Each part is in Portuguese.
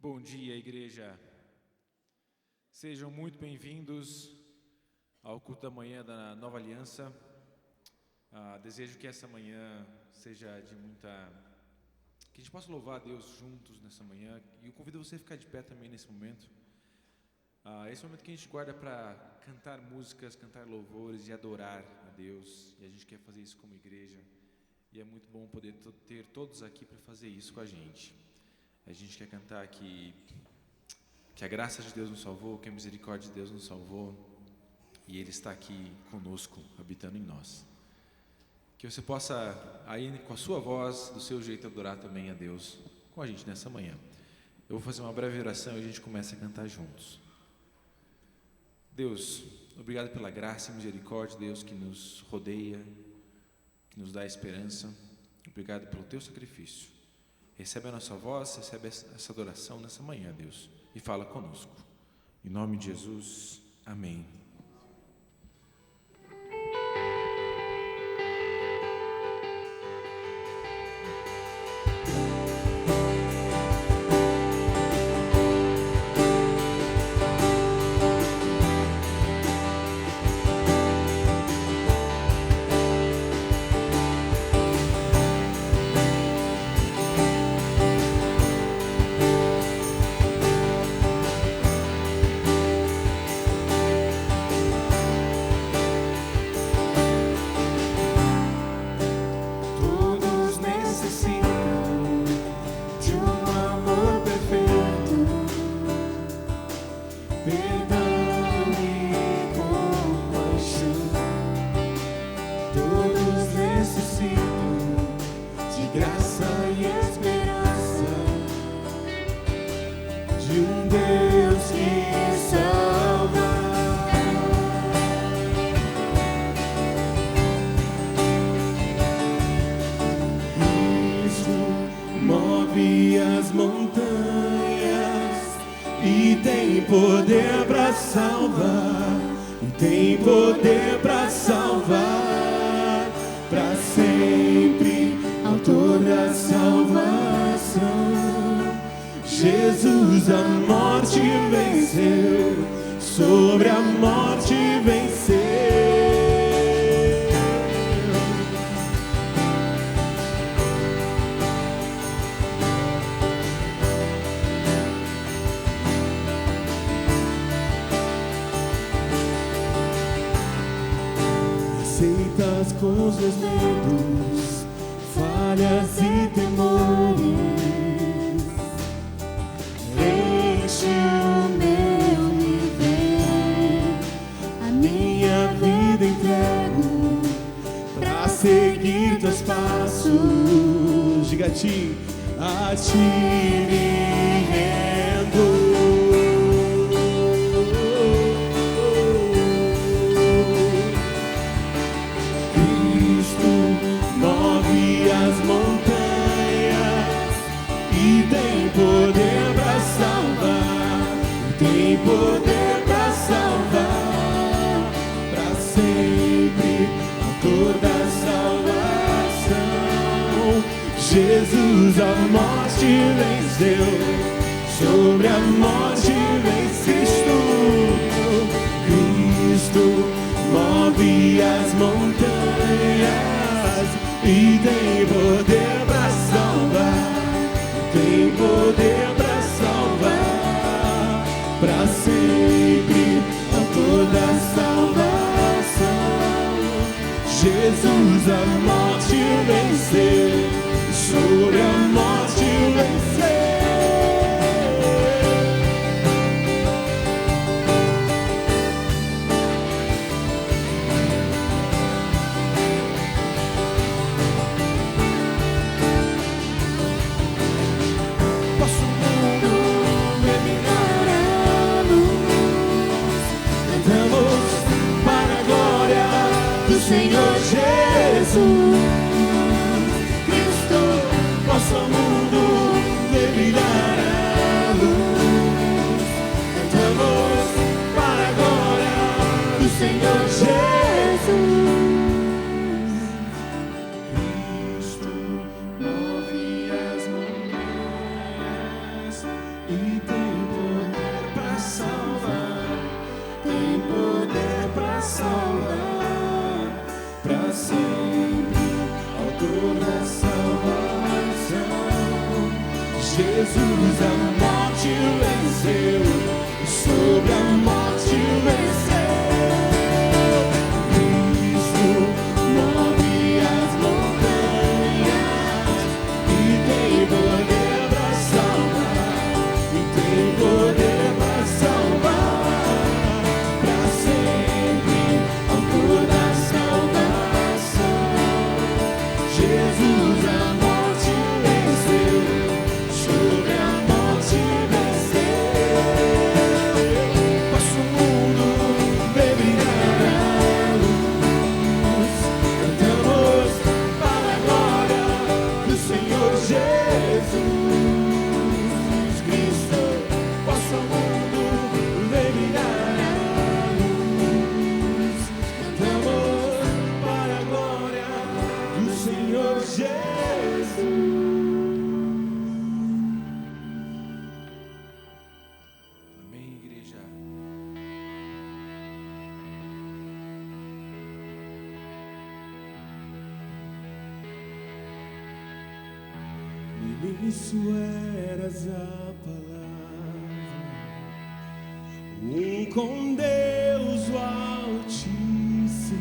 Bom dia, igreja. Sejam muito bem-vindos ao culto da manhã da Nova Aliança. Desejo que essa manhã seja de muita... que a gente possa louvar a Deus juntos nessa manhã. E eu convido você a ficar de pé também nesse momento. Esse é o momento que a gente guarda para cantar músicas, cantar louvores e adorar a Deus. E a gente quer fazer isso como igreja. E é muito bom poder ter todos aqui para fazer isso com a gente. A gente quer cantar que a graça de Deus nos salvou, que a misericórdia de Deus nos salvou, e Ele está aqui conosco, habitando em nós. Que você possa, aí com a sua voz, do seu jeito, adorar também a Deus com a gente nessa manhã. Eu vou fazer uma breve oração e a gente começa a cantar juntos. Deus, obrigado pela graça e misericórdia, Deus, que nos rodeia, que nos dá esperança. Obrigado pelo teu sacrifício. Recebe a nossa voz, recebe essa adoração nessa manhã, Deus, e fala conosco. Em nome de Jesus, amém. Poder para salvar, e tem poder para salvar, para sempre, autor da salvação. Jesus a morte venceu, sobre a morte venceu. Aceitas com os meus medos, falhas e temores, enche o meu viver, a minha vida entrego pra seguir teus passos. Diga a ti me rendo. Poder para salvar, tem poder para salvar, para sempre, autor da salvação. Jesus a morte venceu, sobre a morte venceu. Cristo move as montanhas e tem poder para salvar. Tem poder para salvar, para sempre, autor da salvação. Jesus a morte venceu, sobre a morte venceu. e tem poder para salvar, tem poder para salvar, para sempre, autor da salvação. Jesus a morte venceu, sobre a morte venceu. Cristo move as montanhas e tem poder para salvar, e tem poder para salvar, para sempre, autor da salvação. Jesus a morte venceu, sobre a morte venceu. Posso o mundo ver brilhar a luz, cantamos para a glória do Senhor Jesus Cristo. Posso o mundo ver brilhar a luz, cantamos para a glória do Senhor Jesus. Amém, igreja. No início eras a palavra, com Deus o Altíssimo,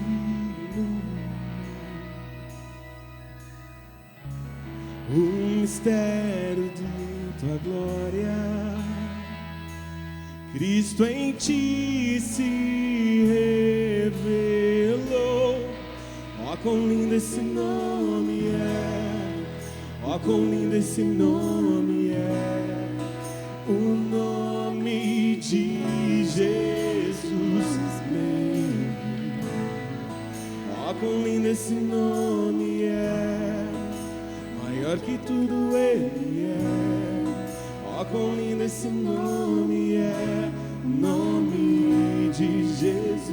mistério de tua glória, Cristo em ti se revelou. Ó, quão lindo esse nome é, ó, quão lindo esse nome é, o nome de Jesus meu. Ó, quão lindo esse nome é, maior que tudo ele é. Ó, quão lindo esse nome é, o nome de Jesus.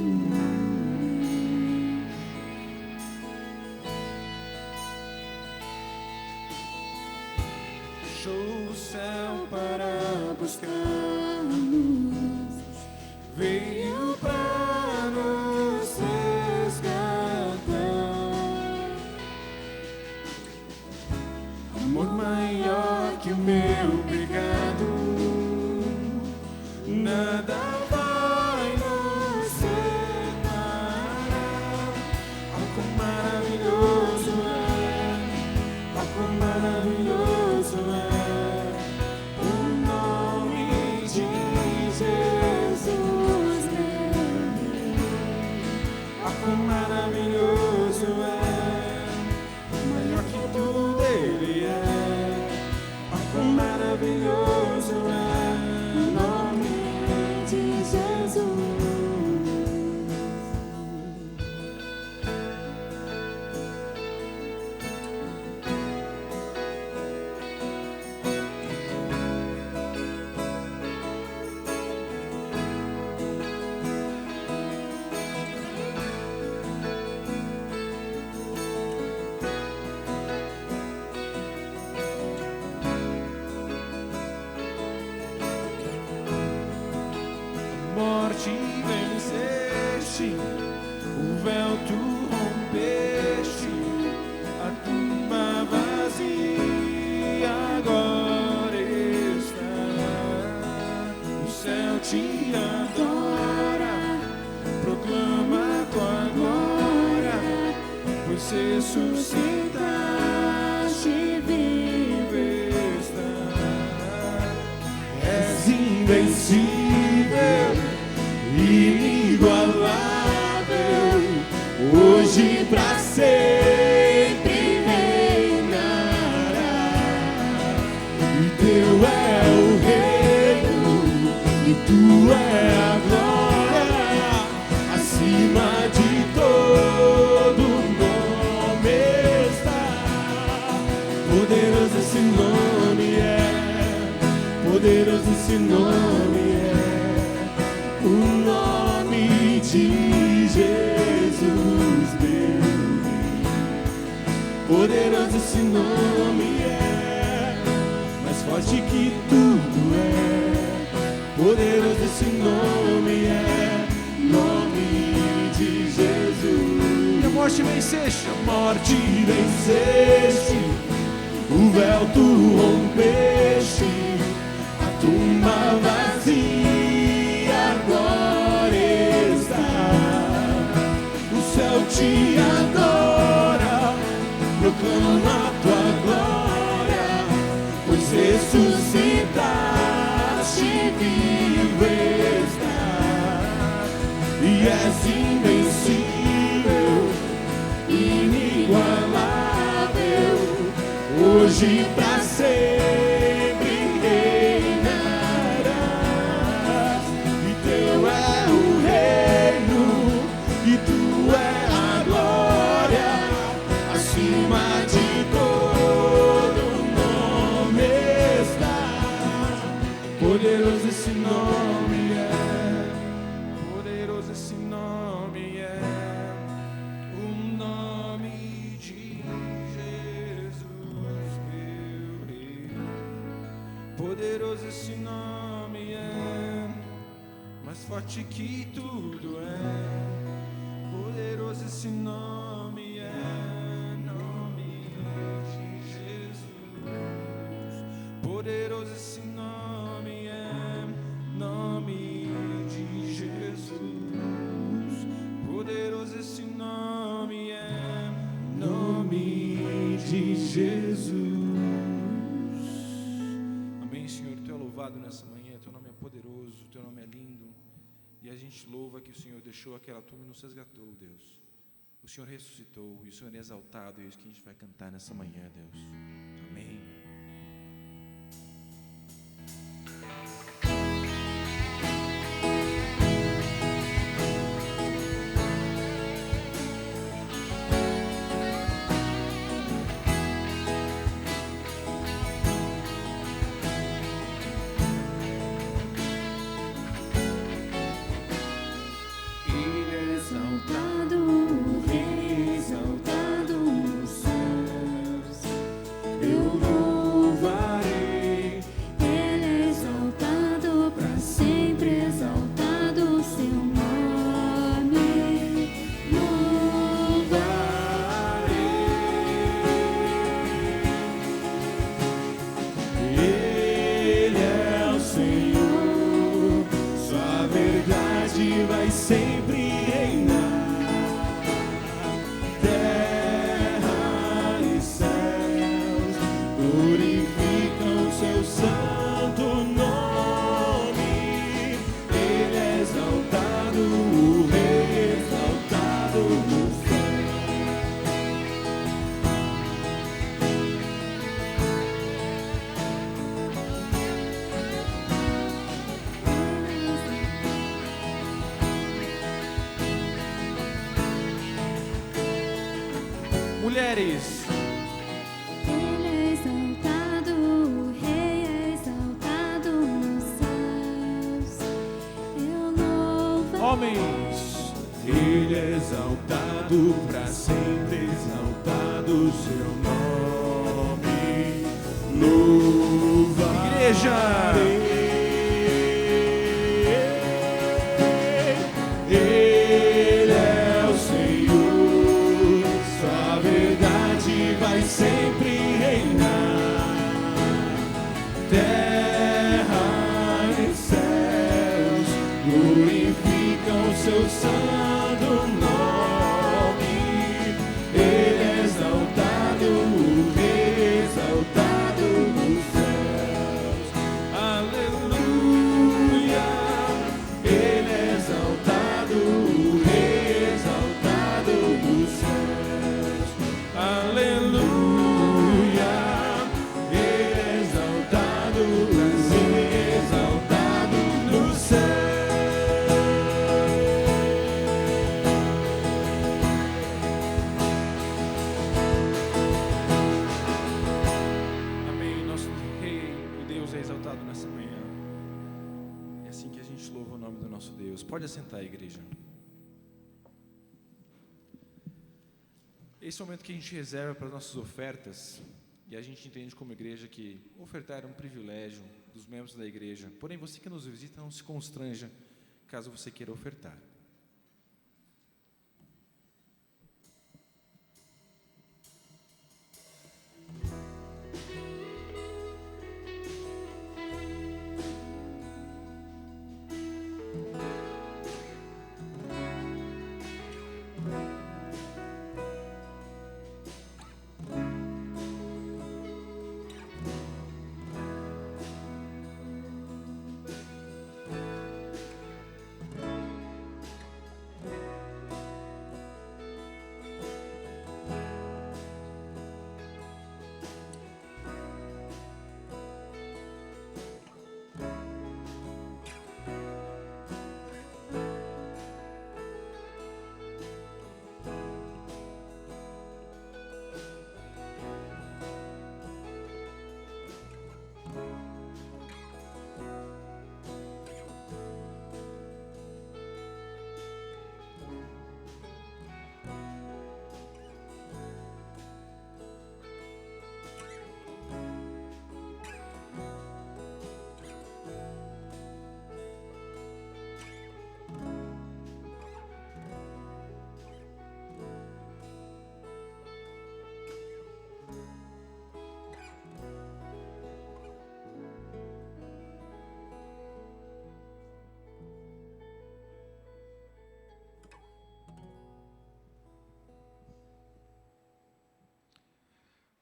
Deixou o céu para buscar-nos, veio para nos resgatar. Amor maior que o meu pecado, nada vai nos separar. Oh, quão maravilhoso é, oh, quão maravilhoso é o nome de Jesus meu. Oh, quão maravilhoso é, maior que tudo ele é. Oh, quão maravilhoso é o nome de Jesus. Morte venceste, o véu tu rompeste, a tumba vazia agora está. O céu te adora, proclama tua glória, pois ressuscitaste e vive está. És invencível, inigualável, hoje pra sempre reinará. E teu é o reino, e tu é a glória, acima de todo nome está. Poderoso esse nome é, poderoso esse nome é, o nome de Jesus meu. Poderoso esse nome é, mais forte que tudo é. Poderoso esse nome é, nome de Jesus. E a morte venceste, A morte venceste, o véu tu rompeste, a tumba vazia agora está. O céu te adora, proclama a tua glória, pois ressuscitaste, vivo está, e és invencível, inigualável, hoje pra sempre reinarás, e teu é o reino, e tu é a glória, acima de todo nome está. Poderoso esse nome é, poderoso esse nome é, o nome de Jesus, meu Rei. Poderoso esse nome é, mais forte que tudo é. Poderoso esse nome é, nome de Jesus. Poderoso esse nome é, nome de Jesus. Poderoso esse nome é, nome de Jesus. Amém, Senhor. Tu é louvado nessa manhã, teu nome é poderoso, teu nome é lindo. E a gente louva que o Senhor deixou aquela tumba e nos resgatou, Deus. O Senhor ressuscitou e o Senhor é exaltado, e é isso que a gente vai cantar nessa manhã, Deus. Amém. Exaltado, o Rei exaltado nos céus, eu louvarei. Ele é exaltado para sempre, exaltado o seu nome. Louvarei. Ele é o Senhor, sua verdade vai sempre reinar. Terra e céus glorificam seu santo nome. Ele é exaltado, o Rei exaltado no céu. Mulheres, Ele é exaltado, o Rei é exaltado nos céus. Eu louvo. homens, Ele é exaltado para sempre, exaltado o seu nome. Louva. igreja, Ele é o Senhor, sua verdade vai sempre reinar. Terra e céus glorificam seu santo nome. Ele é exaltado, o Rei exaltado nos céus. Aleluia. Ele é exaltado, o Rei exaltado nos céus. Aleluia. Ele é exaltado, para ser exaltado nos céus. amém. Nosso Rei e Deus é exaltado nessa manhã. É assim que a gente louva o nome do nosso Deus. Pode assentar, igreja. Esse é o momento que a gente reserva para as nossas ofertas. E a gente entende como igreja que ofertar é um privilégio dos membros da igreja. Porém, você que nos visita não se constranja caso você queira ofertar.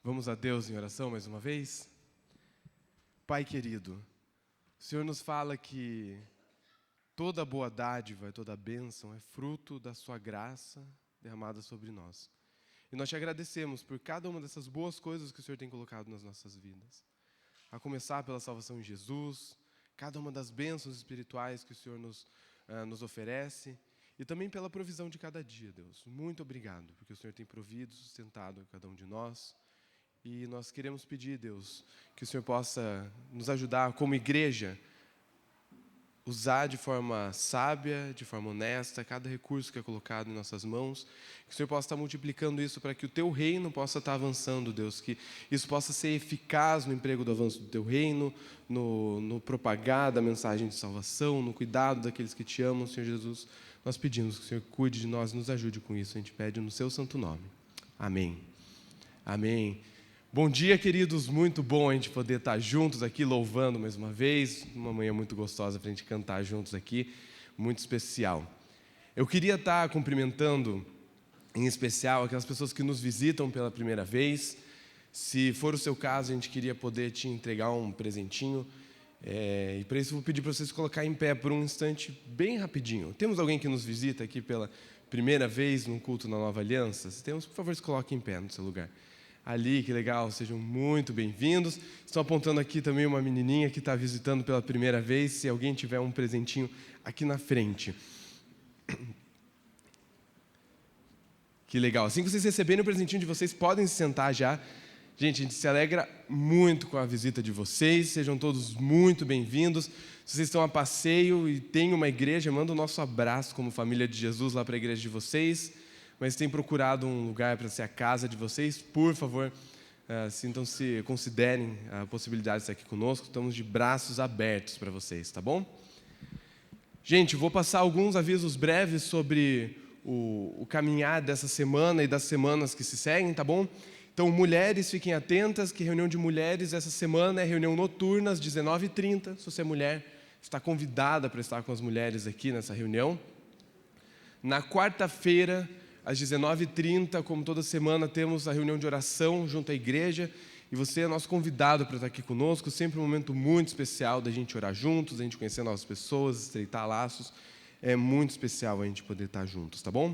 Vamos a Deus em oração mais uma vez? Pai querido, o Senhor nos fala que toda boa dádiva e toda bênção é fruto da sua graça derramada sobre nós. E nós te agradecemos por cada uma dessas boas coisas que o Senhor tem colocado nas nossas vidas. A começar pela salvação em Jesus, cada uma das bênçãos espirituais que o Senhor nos oferece, e também pela provisão de cada dia, Deus. Muito obrigado, porque o Senhor tem provido, sustentado a cada um de nós. E nós queremos pedir, Deus, que o Senhor possa nos ajudar como igreja, usar de forma sábia, de forma honesta, cada recurso que é colocado em nossas mãos, que o Senhor possa estar multiplicando isso para que o Teu reino possa estar avançando, Deus, que isso possa ser eficaz no emprego do avanço do Teu reino, no propagar da mensagem de salvação, no cuidado daqueles que Te amam, Senhor Jesus. Nós pedimos que o Senhor cuide de nós e nos ajude com isso, a gente pede no Seu santo nome. Amém. Amém. Bom dia, queridos, muito bom a gente poder estar juntos aqui, louvando mais uma vez, uma manhã muito gostosa para a gente cantar juntos aqui, muito especial. Eu queria estar cumprimentando, em especial, aquelas pessoas que nos visitam pela primeira vez. Se for o seu caso, a gente queria poder te entregar um presentinho, e para isso eu vou pedir para vocês colocar em pé por um instante, bem rapidinho. Temos alguém que nos visita aqui pela primeira vez num culto na Nova Aliança? Se temos, por favor, se coloque em pé no seu lugar. Ali, que legal, sejam muito bem-vindos. Estou apontando aqui também uma menininha que está visitando pela primeira vez. Se alguém tiver um presentinho aqui na frente. Que legal. Assim que vocês receberem o presentinho de vocês, podem se sentar já. Gente, a gente se alegra muito com a visita de vocês. Sejam todos muito bem-vindos. Se vocês estão a passeio e tem uma igreja, manda o nosso abraço como família de Jesus lá para a igreja de vocês. Mas tem procurado um lugar para ser a casa de vocês, por favor, sintam-se, considerem a possibilidade de estar aqui conosco. Estamos de braços abertos para vocês, tá bom? Gente, vou passar alguns avisos breves sobre o caminhar dessa semana e das semanas que se seguem, tá bom? Então, mulheres, fiquem atentas que reunião de mulheres essa semana é reunião noturna às 19h30. Se você é mulher, está convidada para estar com as mulheres aqui nessa reunião. Na quarta-feira, às 19h30, como toda semana, temos a reunião de oração junto à igreja. E você é nosso convidado para estar aqui conosco. Sempre um momento muito especial da gente orar juntos, da gente conhecer novas pessoas, estreitar laços. É muito especial a gente poder estar juntos, tá bom?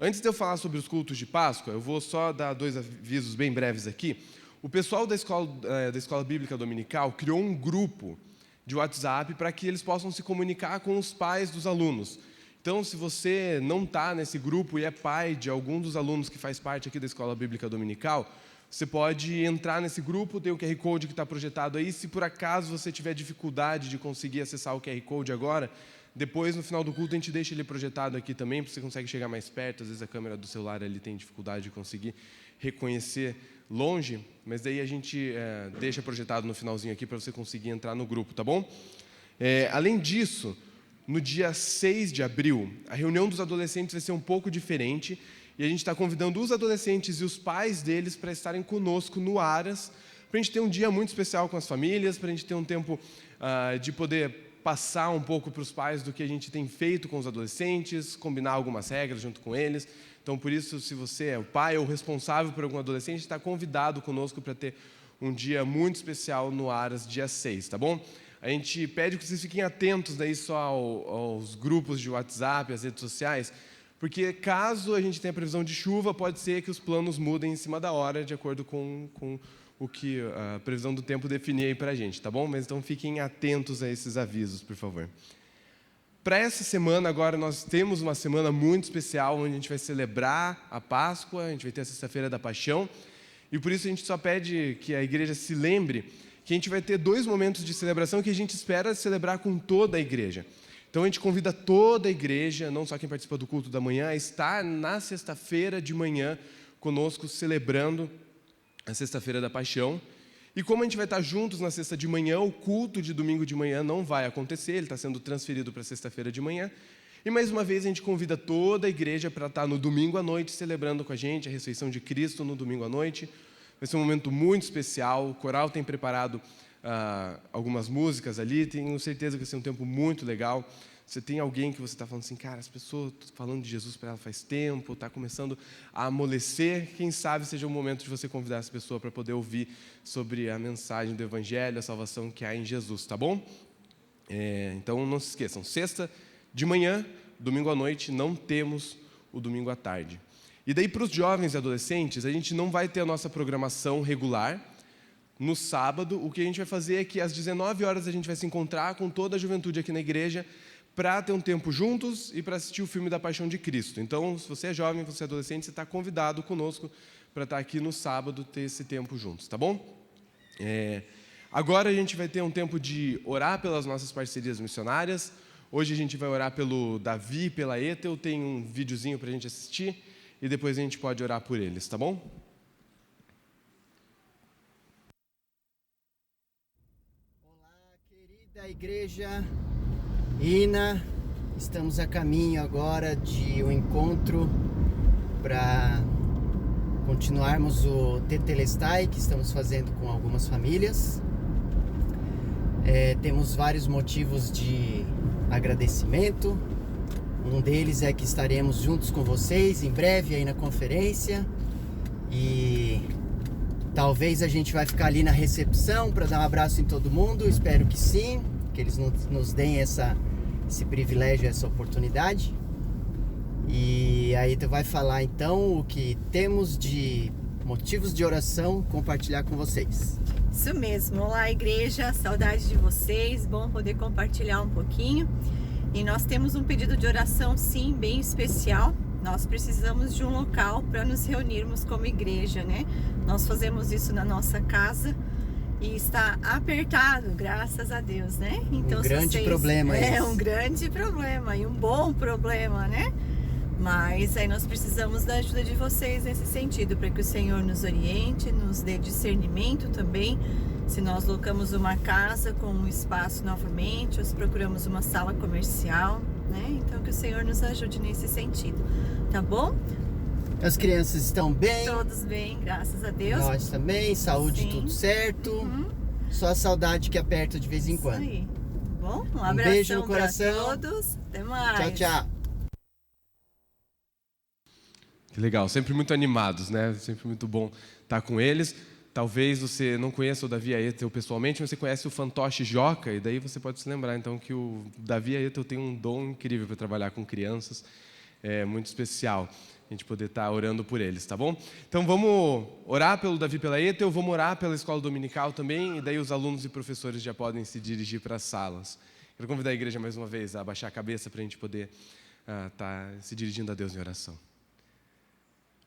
Antes de eu falar sobre os cultos de Páscoa, eu vou só dar 2 avisos bem breves aqui. O pessoal da Escola Bíblica Dominical criou um grupo de WhatsApp para que eles possam se comunicar com os pais dos alunos. Então, se você não está nesse grupo e é pai de algum dos alunos que faz parte aqui da Escola Bíblica Dominical, você pode entrar nesse grupo, tem o QR Code que está projetado aí. Se por acaso você tiver dificuldade de conseguir acessar o QR Code agora, depois, no final do culto, a gente deixa ele projetado aqui também, porque você consegue chegar mais perto. Às vezes a câmera do celular ali tem dificuldade de conseguir reconhecer longe, mas daí a gente deixa projetado no finalzinho aqui para você conseguir entrar no grupo, tá bom? Além disso, no dia 6 de abril, a reunião dos adolescentes vai ser um pouco diferente e a gente está convidando os adolescentes e os pais deles para estarem conosco no Aras, para a gente ter um dia muito especial com as famílias, para a gente ter um tempo de poder passar um pouco para os pais do que a gente tem feito com os adolescentes, combinar algumas regras junto com eles. Então, por isso, se você é o pai ou responsável por algum adolescente, está convidado conosco para ter um dia muito especial no Aras, dia 6, tá bom? A gente pede que vocês fiquem atentos daí só aos grupos de WhatsApp, às redes sociais, porque caso a gente tenha previsão de chuva, pode ser que os planos mudem em cima da hora, de acordo com o que a previsão do tempo definir aí para a gente, tá bom? Mas então fiquem atentos a esses avisos, por favor. Para essa semana, agora, nós temos uma semana muito especial, onde a gente vai celebrar a Páscoa, a gente vai ter a Sexta-feira da Paixão, e por isso a gente só pede que a igreja se lembre que a gente vai ter 2 momentos de celebração que a gente espera celebrar com toda a igreja. Então a gente convida toda a igreja, não só quem participa do culto da manhã, a estar na sexta-feira de manhã conosco, celebrando a Sexta-feira da Paixão. E como a gente vai estar juntos na sexta de manhã, o culto de domingo de manhã não vai acontecer, ele está sendo transferido para sexta-feira de manhã. E mais uma vez a gente convida toda a igreja para estar no domingo à noite, celebrando com a gente a ressurreição de Cristo no domingo à noite. Vai ser um momento muito especial, o coral tem preparado algumas músicas ali, tenho certeza que vai ser um tempo muito legal. Você tem alguém que você está falando assim, cara, as pessoas estão falando de Jesus para ela faz tempo, está começando a amolecer, quem sabe seja o momento de você convidar essa pessoa para poder ouvir sobre a mensagem do Evangelho, a salvação que há em Jesus, tá bom? Então não se esqueçam, sexta de manhã, domingo à noite, não temos o domingo à tarde. E daí para os jovens e adolescentes, a gente não vai ter a nossa programação regular. No sábado, o que a gente vai fazer é que às 19 horas a gente vai se encontrar com toda a juventude aqui na igreja, para ter um tempo juntos e para assistir o filme da Paixão de Cristo. Então, se você é jovem, você é adolescente, você está convidado conosco para estar aqui no sábado, ter esse tempo juntos, tá bom? Agora a gente vai ter um tempo de orar pelas nossas parcerias missionárias. Hoje a gente vai orar pelo Davi e pela Ethel, tem um videozinho para a gente assistir e depois a gente pode orar por eles, tá bom? Olá, querida igreja Ina, estamos a caminho agora de um encontro para continuarmos o Tetelestai que estamos fazendo com algumas famílias. Temos vários motivos de agradecimento. Um deles é que estaremos juntos com vocês em breve aí na conferência e talvez a gente vai ficar ali na recepção para dar um abraço em todo mundo. Espero que sim, que eles nos deem esse privilégio, essa oportunidade. E aí tu vai falar então o que temos de motivos de oração, compartilhar com vocês. Isso mesmo, olá igreja, saudade de vocês, bom poder compartilhar um pouquinho. E nós temos um pedido de oração sim, bem especial. Nós precisamos de um local para nos reunirmos como igreja, né? Nós fazemos isso na nossa casa e está apertado, graças a Deus, né? Então, um grande problema esse. Um grande problema e um bom problema, né? Mas aí nós precisamos da ajuda de vocês nesse sentido, para que o Senhor nos oriente, nos dê discernimento também. Se nós locamos uma casa com um espaço novamente, ou se procuramos uma sala comercial, né? Então que o Senhor nos ajude nesse sentido, tá bom? As crianças estão bem? Todos bem, graças a Deus. Nós também, saúde, Sim. Tudo certo. Só a saudade que aperta de vez em quando. Isso aí. Bom, um abração beijo no coração. para todos. Até mais. Tchau, tchau. Que legal, sempre muito animados, né? Sempre muito bom estar com eles. Talvez você não conheça o Davi e a Ethel pessoalmente, mas você conhece o Fantoche Joca, e daí você pode se lembrar, então, que o Davi e a Ethel têm um dom incrível para trabalhar com crianças, é muito especial a gente poder estar orando por eles, tá bom? Então, vamos orar pelo Davi e pela Ethel, vamos orar pela escola dominical também, e daí os alunos e professores já podem se dirigir para as salas. Quero convidar a igreja mais uma vez a abaixar a cabeça para a gente poder estar se dirigindo a Deus em oração.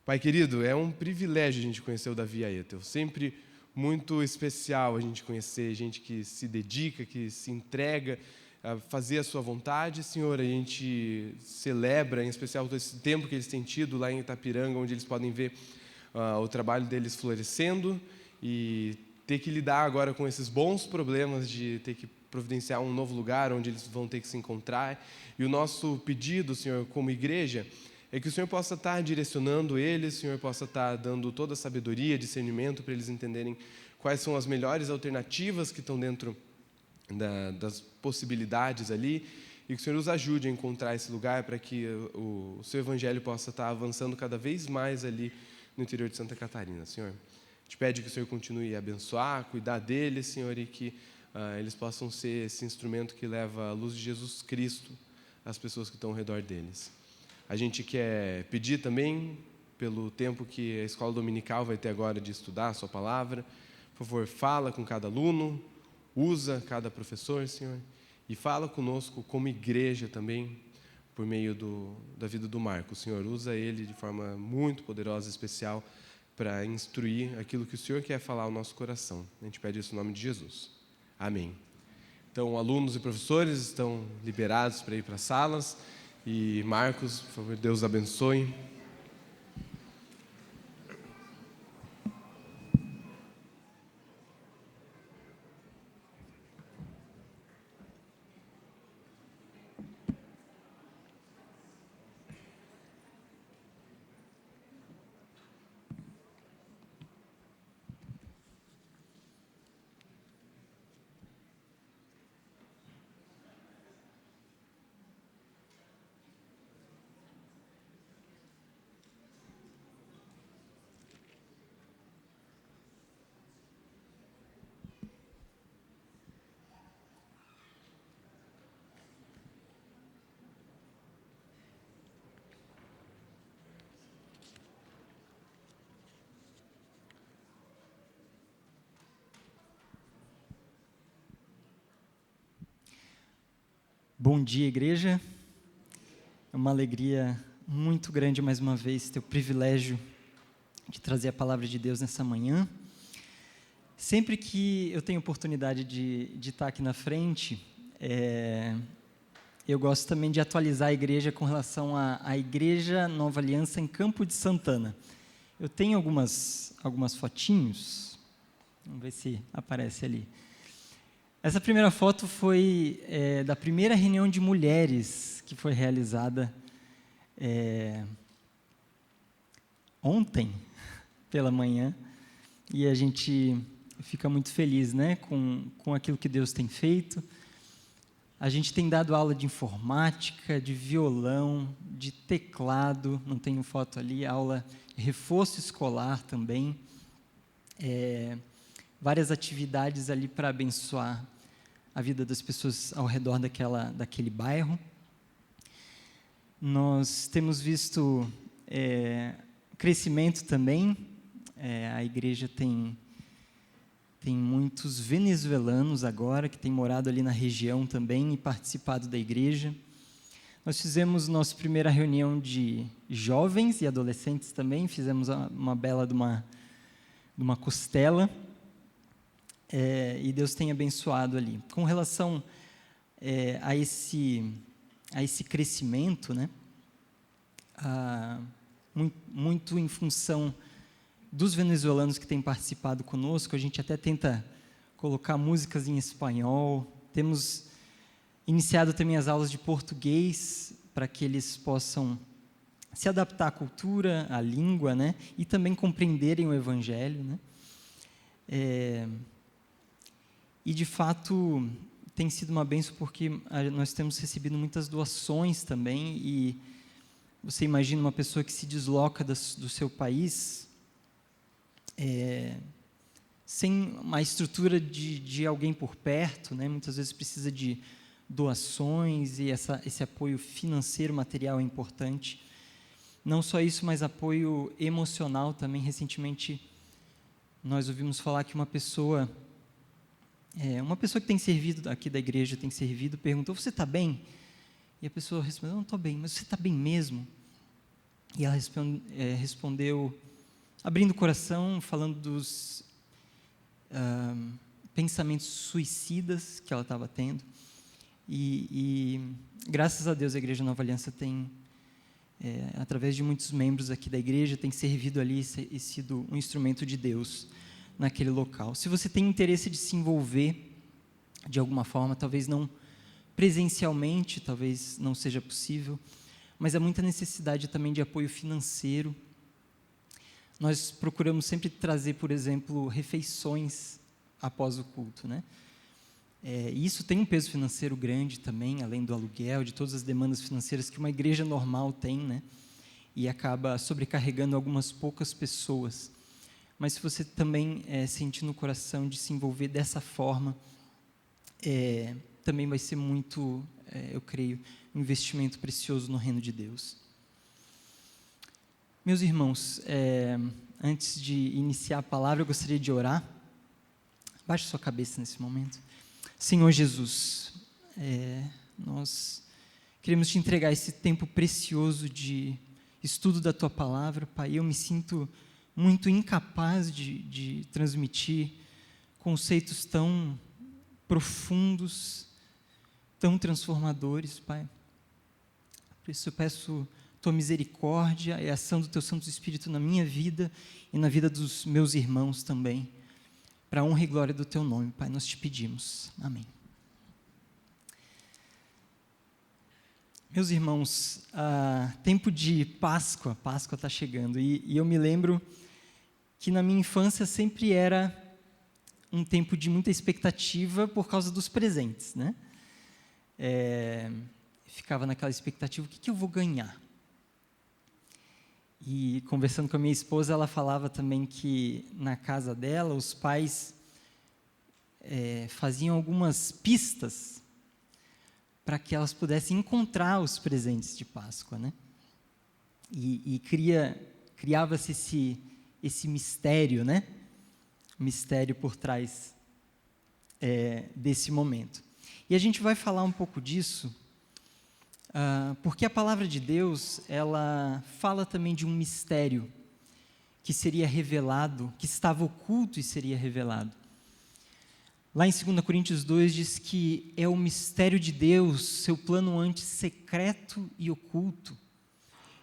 Pai querido, é um privilégio a gente conhecer o Davi e a Ethel. Sempre muito especial a gente conhecer gente que se dedica, que se entrega a fazer a sua vontade. Senhor, a gente celebra, em especial, todo esse tempo que eles têm tido lá em Itapiranga, onde eles podem ver o trabalho deles florescendo e ter que lidar agora com esses bons problemas de ter que providenciar um novo lugar onde eles vão ter que se encontrar. E o nosso pedido, Senhor, como igreja, é que o Senhor possa estar direcionando eles, o Senhor possa estar dando toda a sabedoria, discernimento para eles entenderem quais são as melhores alternativas que estão dentro das possibilidades ali, e que o Senhor os ajude a encontrar esse lugar para que o seu evangelho possa estar avançando cada vez mais ali no interior de Santa Catarina, Senhor. A gente pede que o Senhor continue a abençoar, cuidar deles, Senhor, e que eles possam ser esse instrumento que leva a luz de Jesus Cristo às pessoas que estão ao redor deles. A gente quer pedir também pelo tempo que a escola dominical vai ter agora de estudar a sua palavra. Por favor, fala com cada aluno, usa cada professor, Senhor, e fala conosco como igreja também, por meio da vida do Marcos. Senhor, usa ele de forma muito poderosa e especial para instruir aquilo que o Senhor quer falar ao nosso coração. A gente pede isso em nome de Jesus. Amém. Então, alunos e professores estão liberados para ir para as salas. E Marcos, por favor, Deus abençoe. Bom dia, igreja. É uma alegria muito grande, mais uma vez, ter o privilégio de trazer a palavra de Deus nessa manhã. Sempre que eu tenho oportunidade de estar aqui na frente, eu gosto também de atualizar a igreja com relação à Igreja Nova Aliança em Campo de Santana. Eu tenho algumas fotinhos, vamos ver se aparece ali. Essa primeira foto foi da primeira reunião de mulheres que foi realizada ontem pela manhã, e a gente fica muito feliz, né, com aquilo que Deus tem feito. A gente tem dado aula de informática, de violão, de teclado, não tenho foto ali, aula de reforço escolar também, várias atividades ali para abençoar a vida das pessoas ao redor daquele bairro. Nós temos visto crescimento também. A igreja tem muitos venezuelanos agora que têm morado ali na região também e participado da igreja. Nós fizemos nossa primeira reunião de jovens e adolescentes também, fizemos uma bela de uma costela, e Deus tem abençoado ali. Com relação a esse crescimento, né, muito em função dos venezuelanos que têm participado conosco, a gente até tenta colocar músicas em espanhol. Temos iniciado também as aulas de português para que eles possam se adaptar à cultura, à língua, né, e também compreenderem o Evangelho, né. E, de fato, tem sido uma bênção porque nós temos recebido muitas doações também, e você imagina uma pessoa que se desloca do seu país sem uma estrutura de alguém por perto, né? Muitas vezes precisa de doações, e esse apoio financeiro, material é importante. Não só isso, mas apoio emocional também. Recentemente, nós ouvimos falar que uma pessoa que tem servido aqui da igreja, perguntou: você está bem? E a pessoa respondeu: não estou bem. Mas você está bem mesmo? E ela respondeu, abrindo o coração, falando dos pensamentos suicidas que ela estava tendo. E graças a Deus a Igreja Nova Aliança tem através de muitos membros aqui da igreja, tem servido ali e sido um instrumento de Deus naquele local. Se você tem interesse de se envolver de alguma forma, talvez não presencialmente, talvez não seja possível, mas há muita necessidade também de apoio financeiro. Nós procuramos sempre trazer, por exemplo, refeições após o culto, né? E isso tem um peso financeiro grande também, além do aluguel, de todas as demandas financeiras que uma igreja normal tem, né? E acaba sobrecarregando algumas poucas pessoas. Mas se você também sentir no coração de se envolver dessa forma, também vai ser muito, eu creio, um investimento precioso no reino de Deus. Meus irmãos, antes de iniciar a palavra, eu gostaria de orar. Baixe sua cabeça nesse momento. Senhor Jesus, nós queremos te entregar esse tempo precioso de estudo da Tua Palavra, Pai. Eu me sinto muito incapaz de transmitir conceitos tão profundos, tão transformadores, Pai. Por isso eu peço Tua misericórdia e a ação do Teu Santo Espírito na minha vida e na vida dos meus irmãos também, para a honra e glória do Teu nome, Pai, nós te pedimos. Amém. Meus irmãos, tempo de Páscoa está chegando, e eu me lembro que na minha infância sempre era um tempo de muita expectativa por causa dos presentes, né? Ficava naquela expectativa, o que eu vou ganhar? E conversando com a minha esposa, ela falava também que na casa dela, os pais faziam algumas pistas para que elas pudessem encontrar os presentes de Páscoa, né? E criava-se esse mistério, né? Mistério por trás desse momento. E a gente vai falar um pouco disso, porque a palavra de Deus, ela fala também de um mistério que seria revelado, que estava oculto e seria revelado. Lá em 2 Coríntios 2 diz que é o mistério de Deus, seu plano antes secreto e oculto,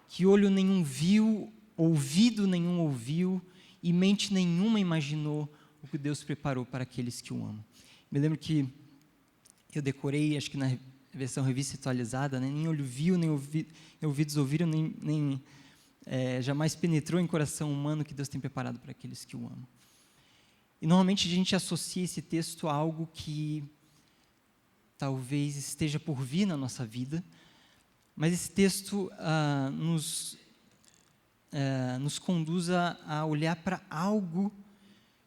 que olho nenhum viu, ouvido nenhum ouviu e mente nenhuma imaginou o que Deus preparou para aqueles que o amam. Me lembro que eu decorei, acho que na versão revista atualizada, né? Nem olho viu, nem ouvidos ouviram, nem jamais penetrou em coração humano que Deus tem preparado para aqueles que o amam. E normalmente a gente associa esse texto a algo que talvez esteja por vir na nossa vida, mas esse texto nos conduz a olhar para algo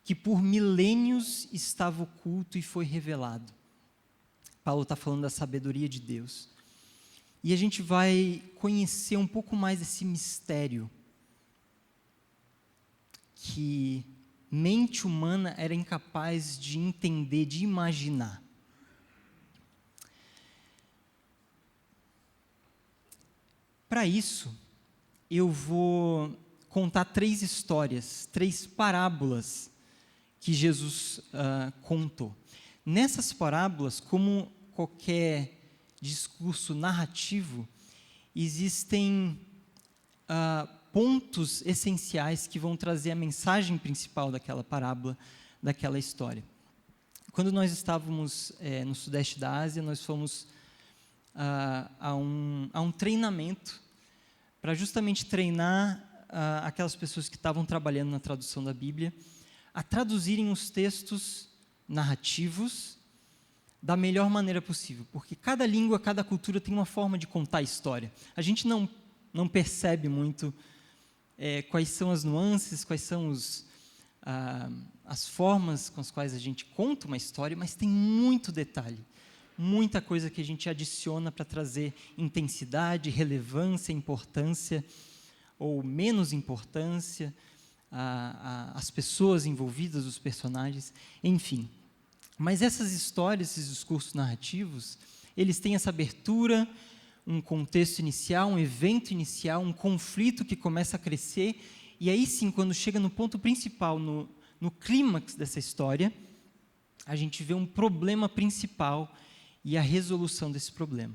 que por milênios estava oculto e foi revelado. Paulo está falando da sabedoria de Deus. E a gente vai conhecer um pouco mais esse mistério que mente humana era incapaz de entender, de imaginar. Para isso, eu vou contar 3 histórias, 3 parábolas que Jesus contou. Nessas parábolas, como qualquer discurso narrativo, existem pontos essenciais que vão trazer a mensagem principal daquela parábola, daquela história. Quando nós estávamos no sudeste da Ásia, nós fomos a um treinamento para justamente treinar aquelas pessoas que estavam trabalhando na tradução da Bíblia a traduzirem os textos narrativos da melhor maneira possível, porque cada língua, cada cultura tem uma forma de contar a história. A gente não percebe muito quais são as nuances, quais são as formas com as quais a gente conta uma história, mas tem muito detalhe, muita coisa que a gente adiciona para trazer intensidade, relevância, importância, ou menos importância, as pessoas envolvidas, os personagens, enfim. Mas essas histórias, esses discursos narrativos, eles têm essa abertura, um contexto inicial, um evento inicial, um conflito que começa a crescer, e aí sim, quando chega no ponto principal, no clímax dessa história, a gente vê um problema principal e a resolução desse problema.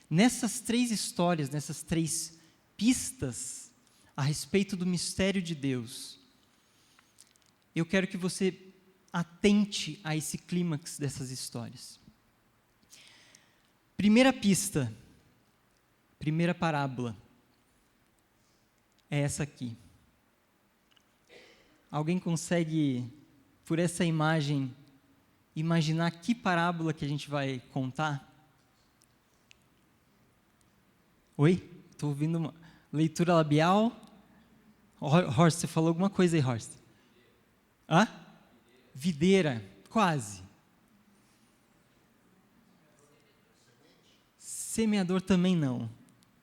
Nessas 3 histórias, nessas 3 pistas a respeito do mistério de Deus, eu quero que você atente a esse clímax dessas histórias. Primeira pista, primeira parábola, é essa aqui. Alguém consegue, por essa imagem, imaginar que parábola que a gente vai contar? Oi? Estou ouvindo uma leitura labial. Horst, você falou alguma coisa aí, Horst? Hã? Videira, quase. Semeador também não.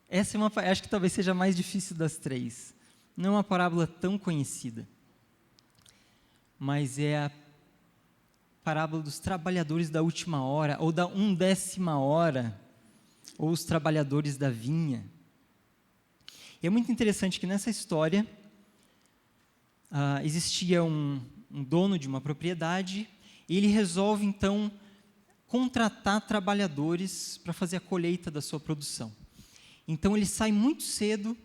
Essa é acho que talvez seja a mais difícil das três. Não é uma parábola tão conhecida, mas é a parábola dos trabalhadores da última hora, ou da 1/10 hora, ou os trabalhadores da vinha. E é muito interessante que nessa história existia um dono de uma propriedade, e ele resolve então contratar trabalhadores para fazer a colheita da sua produção. Então ele sai muito cedo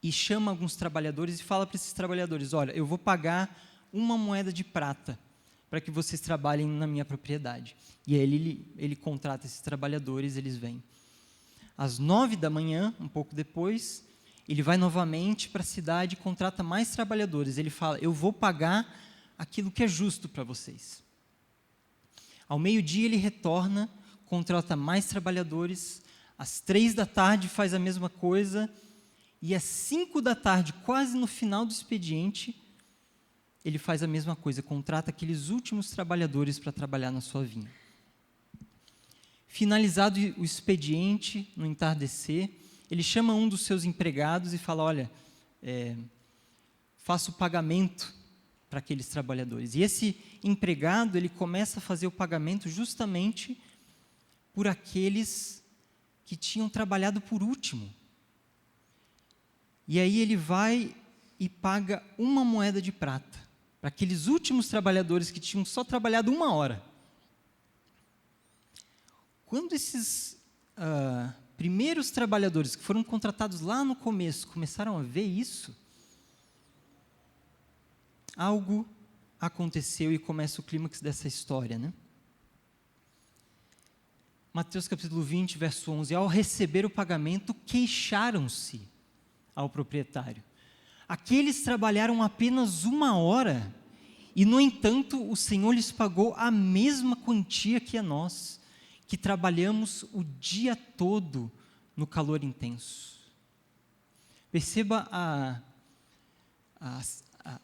e chama alguns trabalhadores e fala para esses trabalhadores: olha, eu vou pagar 1 moeda de prata para que vocês trabalhem na minha propriedade. E aí ele contrata esses trabalhadores, eles vêm. Às 9 da manhã, um pouco depois, ele vai novamente para a cidade e contrata mais trabalhadores. Ele fala: eu vou pagar aquilo que é justo para vocês. Ao meio-dia ele retorna, contrata mais trabalhadores. Às 3 da tarde faz a mesma coisa. E às 5 da tarde, quase no final do expediente, ele faz a mesma coisa, contrata aqueles últimos trabalhadores para trabalhar na sua vinha. Finalizado o expediente, no entardecer, ele chama um dos seus empregados e fala: olha, faça o pagamento para aqueles trabalhadores. E esse empregado, ele começa a fazer o pagamento justamente por aqueles que tinham trabalhado por último. E aí ele vai e paga 1 moeda de prata para aqueles últimos trabalhadores que tinham só trabalhado 1 hora. Quando esses primeiros trabalhadores que foram contratados lá no começo começaram a ver isso, algo aconteceu e começa o clímax dessa história, né? Mateus capítulo 20, verso 11. Ao receber o pagamento, queixaram-se ao proprietário. Aqueles trabalharam apenas 1 hora e, no entanto, o Senhor lhes pagou a mesma quantia que a nós, que trabalhamos o dia todo no calor intenso. Perceba a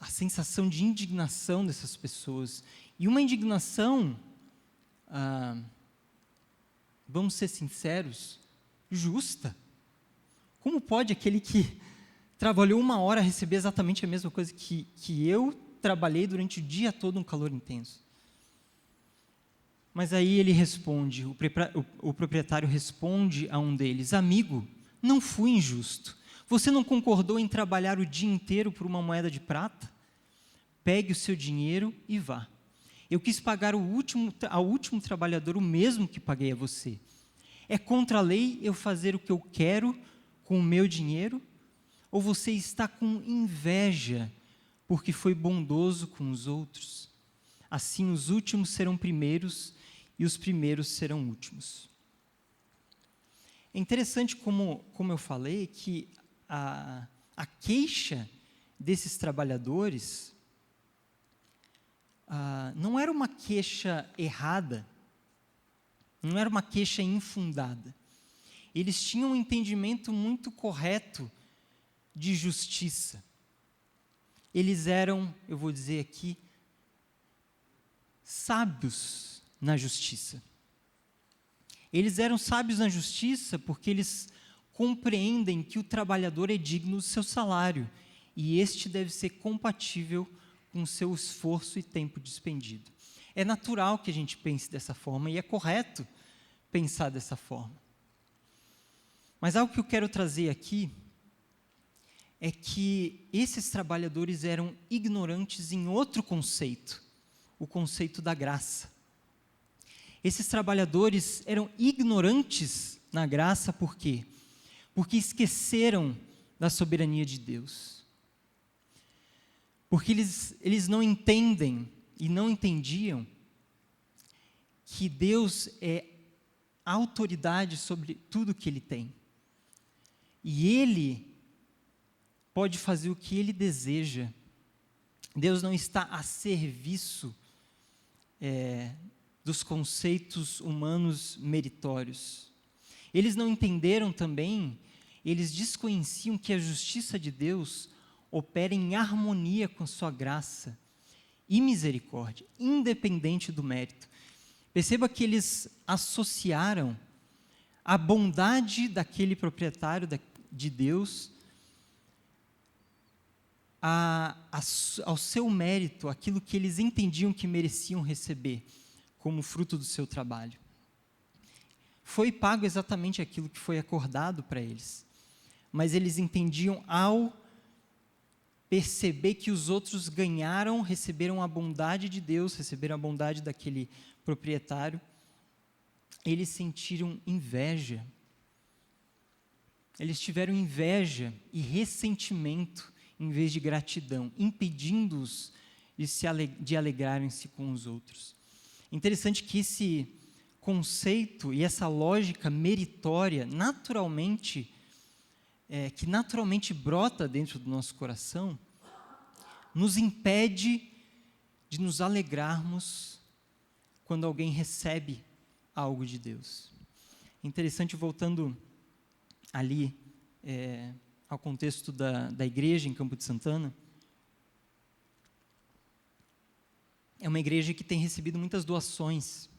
sensação de indignação dessas pessoas. E uma indignação, vamos ser sinceros, justa. Como pode aquele que trabalhou 1 hora receber exatamente a mesma coisa que eu trabalhei durante o dia todo no calor intenso? Mas aí ele responde, o proprietário responde a um deles: amigo, não fui injusto. Você não concordou em trabalhar o dia inteiro por 1 moeda de prata? Pegue o seu dinheiro e vá. Eu quis pagar ao último trabalhador o mesmo que paguei a você. É contra a lei eu fazer o que eu quero com o meu dinheiro? Ou você está com inveja porque foi bondoso com os outros? Assim os últimos serão primeiros e os primeiros serão últimos. É interessante como eu falei, que a queixa desses trabalhadores não era uma queixa errada, não era uma queixa infundada. Eles tinham um entendimento muito correto de justiça. Eles eram, eu vou dizer aqui, sábios na justiça. Eles eram sábios na justiça porque eles compreendem que o trabalhador é digno do seu salário e este deve ser compatível com o seu esforço e tempo despendido. É natural que a gente pense dessa forma e é correto pensar dessa forma. Mas algo que eu quero trazer aqui é que esses trabalhadores eram ignorantes em outro conceito, o conceito da graça. Esses trabalhadores eram ignorantes na graça por quê? porque esqueceram da soberania de Deus. Porque eles não entendem e não entendiam que Deus é a autoridade sobre tudo que Ele tem. E Ele pode fazer o que Ele deseja. Deus não está a serviço dos conceitos humanos meritórios. Eles não entenderam também, eles desconheciam que a justiça de Deus opera em harmonia com sua graça e misericórdia, independente do mérito. Perceba que eles associaram a bondade daquele proprietário de Deus ao seu mérito, aquilo que eles entendiam que mereciam receber como fruto do seu trabalho. Foi pago exatamente aquilo que foi acordado para eles, mas eles entendiam, ao perceber que os outros ganharam, receberam a bondade de Deus, receberam a bondade daquele proprietário, eles sentiram inveja. Eles tiveram inveja e ressentimento em vez de gratidão, impedindo-os de alegrarem-se com os outros. Interessante que esse conceito e essa lógica meritória, que naturalmente brota dentro do nosso coração, nos impede de nos alegrarmos quando alguém recebe algo de Deus. Interessante, voltando ali ao contexto da igreja em Campo de Santana, é uma igreja que tem recebido muitas doações,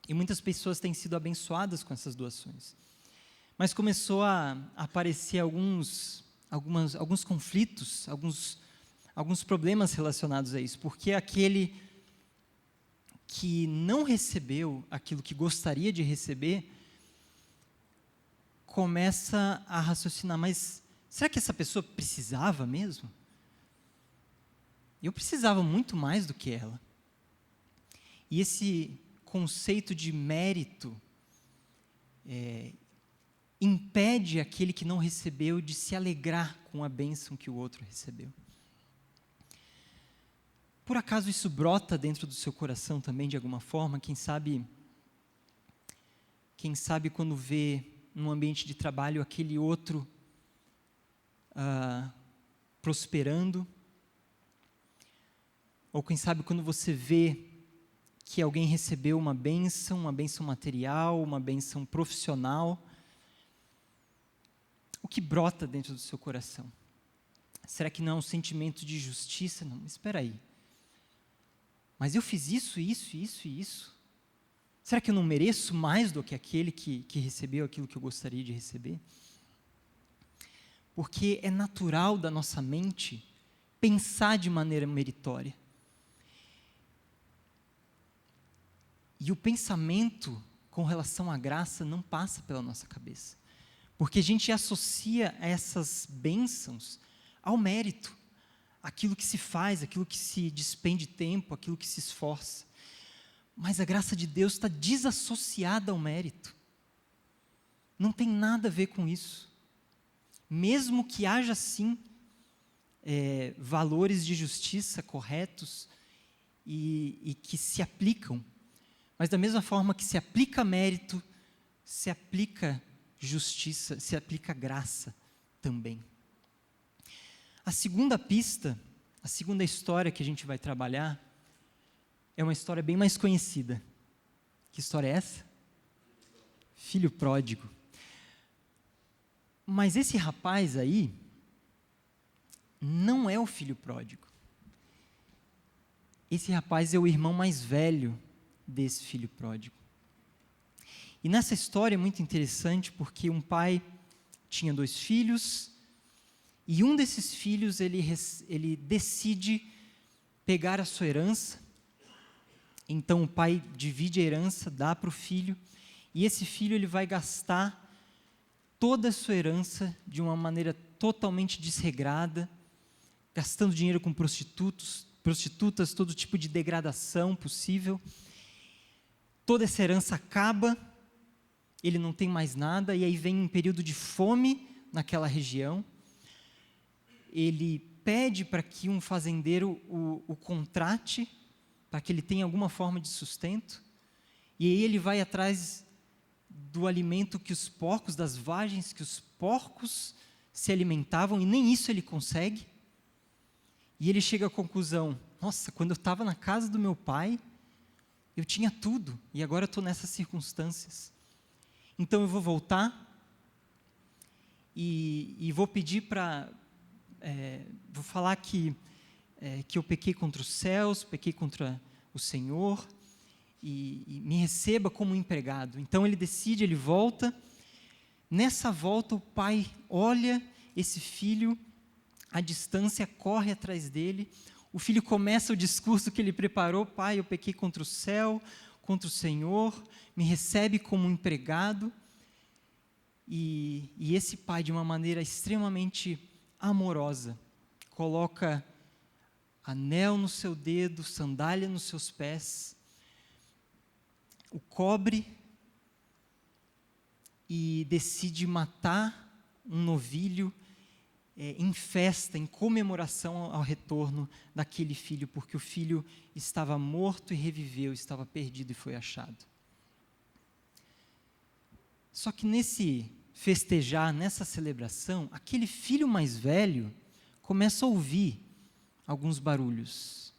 e muitas pessoas têm sido abençoadas com essas doações. Mas começou a aparecer alguns conflitos, alguns problemas relacionados a isso, porque aquele que não recebeu aquilo que gostaria de receber, começa a raciocinar, mas será que essa pessoa precisava mesmo? Eu precisava muito mais do que ela. E esse conceito de mérito impede aquele que não recebeu de se alegrar com a bênção que o outro recebeu. Por acaso isso brota dentro do seu coração também de alguma forma? Quem sabe quando vê num ambiente de trabalho aquele outro prosperando, ou quem sabe quando você vê que alguém recebeu uma bênção material, uma bênção profissional, o que brota dentro do seu coração? Será que não é um sentimento de justiça? Não, mas espera aí. Mas eu fiz isso, isso, isso e isso. Será que eu não mereço mais do que aquele que recebeu aquilo que eu gostaria de receber? Porque é natural da nossa mente pensar de maneira meritória. E o pensamento com relação à graça não passa pela nossa cabeça. Porque a gente associa essas bênçãos ao mérito, aquilo que se faz, aquilo que se despende tempo, aquilo que se esforça. Mas a graça de Deus está desassociada ao mérito. Não tem nada a ver com isso. Mesmo que haja, sim, valores de justiça corretos e que se aplicam, mas da mesma forma que se aplica mérito, se aplica justiça, se aplica graça também. A segunda pista, a segunda história que a gente vai trabalhar, é uma história bem mais conhecida. Que história é essa? Filho pródigo. Mas esse rapaz aí não é o filho pródigo. Esse rapaz é o irmão mais velho desse filho pródigo. E nessa história é muito interessante porque um pai tinha 2 filhos e um desses filhos ele decide pegar a sua herança. Então o pai divide a herança, dá para o filho, e esse filho ele vai gastar toda a sua herança de uma maneira totalmente desregrada, gastando dinheiro com prostitutas, todo tipo de degradação possível. Toda essa herança acaba, ele não tem mais nada, e aí vem um período de fome naquela região. Ele pede para que um fazendeiro o contrate, para que ele tenha alguma forma de sustento, e aí ele vai atrás do alimento que os porcos, das vagens que os porcos se alimentavam, e nem isso ele consegue. E ele chega à conclusão: nossa, quando eu estava na casa do meu pai, eu tinha tudo, e agora eu estou nessas circunstâncias. Então eu vou voltar e vou pedir para... vou falar que eu pequei contra os céus, pequei contra o Senhor, e me receba como empregado. Então ele decide, ele volta. Nessa volta o pai olha esse filho à distância, corre atrás dele. O filho começa o discurso que ele preparou: pai, eu pequei contra o céu, contra o Senhor, me recebe como empregado. E esse pai, de uma maneira extremamente amorosa, coloca anel no seu dedo, sandália nos seus pés, o cobre e decide matar um novilho em festa, em comemoração ao retorno daquele filho, porque o filho estava morto e reviveu, estava perdido e foi achado. Só que nesse festejar, nessa celebração, aquele filho mais velho começa a ouvir alguns barulhos.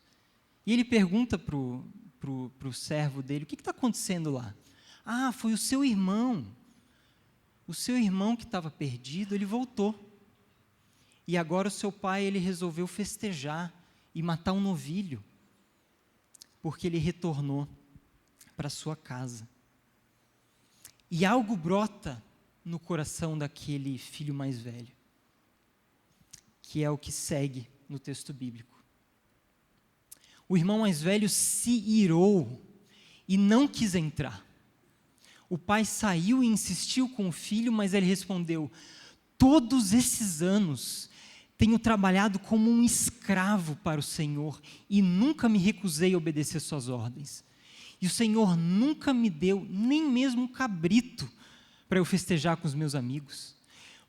E ele pergunta para o servo dele: o que está acontecendo lá? Ah, foi o seu irmão. O seu irmão que estava perdido, ele voltou. E agora o seu pai, ele resolveu festejar e matar um novilho, porque ele retornou para sua casa. E algo brota no coração daquele filho mais velho, que é o que segue no texto bíblico. O irmão mais velho se irou e não quis entrar. O pai saiu e insistiu com o filho, mas ele respondeu: todos esses anos tenho trabalhado como um escravo para o Senhor e nunca me recusei a obedecer suas ordens. E o Senhor nunca me deu nem mesmo um cabrito para eu festejar com os meus amigos.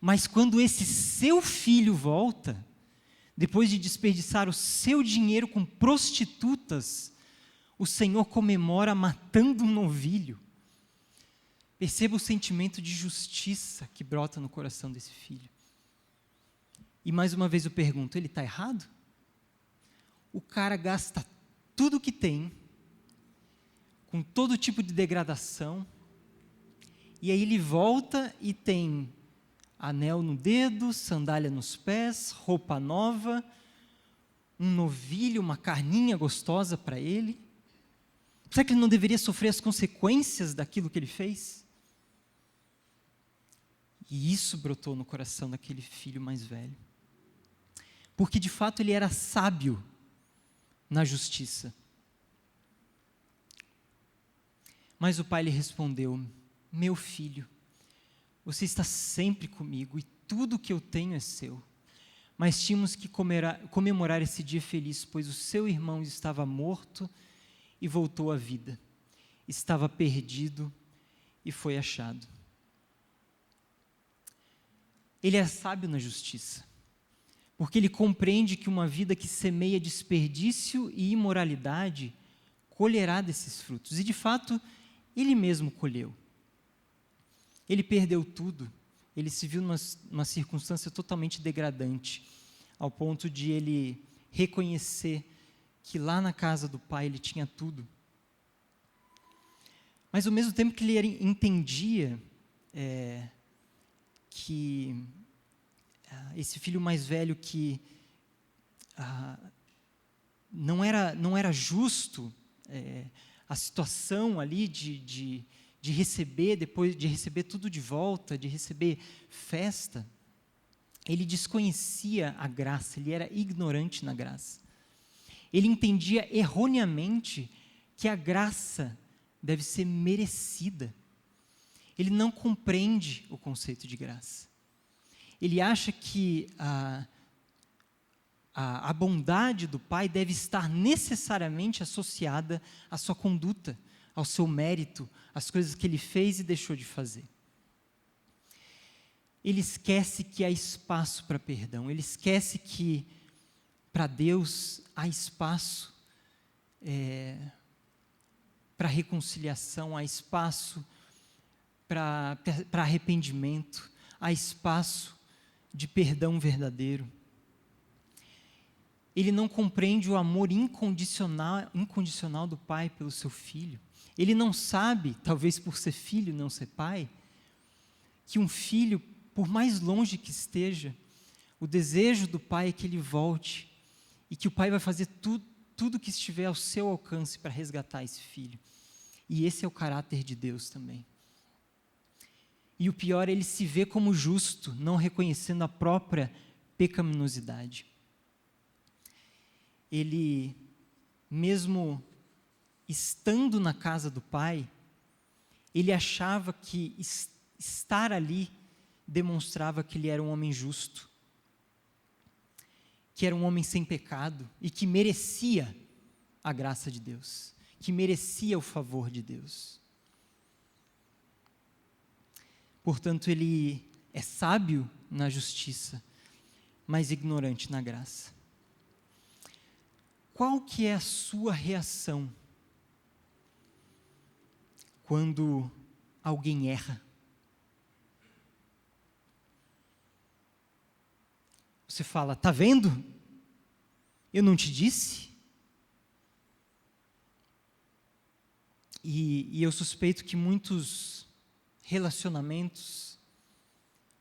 Mas quando esse seu filho volta, depois de desperdiçar o seu dinheiro com prostitutas, o Senhor comemora matando um novilho. Perceba o sentimento de justiça que brota no coração desse filho. E mais uma vez eu pergunto: ele está errado? O cara gasta tudo que tem, com todo tipo de degradação, e aí ele volta e tem anel no dedo, sandália nos pés, roupa nova, um novilho, uma carninha gostosa para ele. Será que ele não deveria sofrer as consequências daquilo que ele fez? E isso brotou no coração daquele filho mais velho. Porque de fato ele era sábio na justiça. Mas o pai lhe respondeu: meu filho, você está sempre comigo e tudo que eu tenho é seu. Mas tínhamos que comemorar esse dia feliz, pois o seu irmão estava morto e voltou à vida. Estava perdido e foi achado. Ele é sábio na justiça, porque ele compreende que uma vida que semeia desperdício e imoralidade colherá desses frutos. E de fato, ele mesmo colheu. Ele perdeu tudo, ele se viu numa circunstância totalmente degradante, ao ponto de ele reconhecer que lá na casa do pai ele tinha tudo. Mas ao mesmo tempo que ele entendia que esse filho mais velho, que não era justo a situação ali de receber, depois de receber tudo de volta, de receber festa, ele desconhecia a graça, ele era ignorante na graça. Ele entendia erroneamente que a graça deve ser merecida. Ele não compreende o conceito de graça. Ele acha que a bondade do Pai deve estar necessariamente associada à sua conduta, ao seu mérito, às coisas que ele fez e deixou de fazer. ele esquece que há espaço para perdão, ele esquece que para Deus há espaço para reconciliação, há espaço para arrependimento, há espaço de perdão verdadeiro. Ele não compreende o amor incondicional do pai pelo seu filho. Ele não sabe, talvez por ser filho e não ser pai, que um filho, por mais longe que esteja, o desejo do pai é que ele volte e que o pai vai fazer tudo que estiver ao seu alcance para resgatar esse filho. E esse é o caráter de Deus também. E o pior, ele se vê como justo, não reconhecendo a própria pecaminosidade. Ele, mesmo estando na casa do pai, ele achava que estar ali demonstrava que ele era um homem justo, que era um homem sem pecado e que merecia a graça de Deus, que merecia o favor de Deus. Portanto, ele é sábio na justiça, mas ignorante na graça. Qual que é a sua reação quando alguém erra? Você fala, tá vendo? Eu não te disse? E eu suspeito que muitos relacionamentos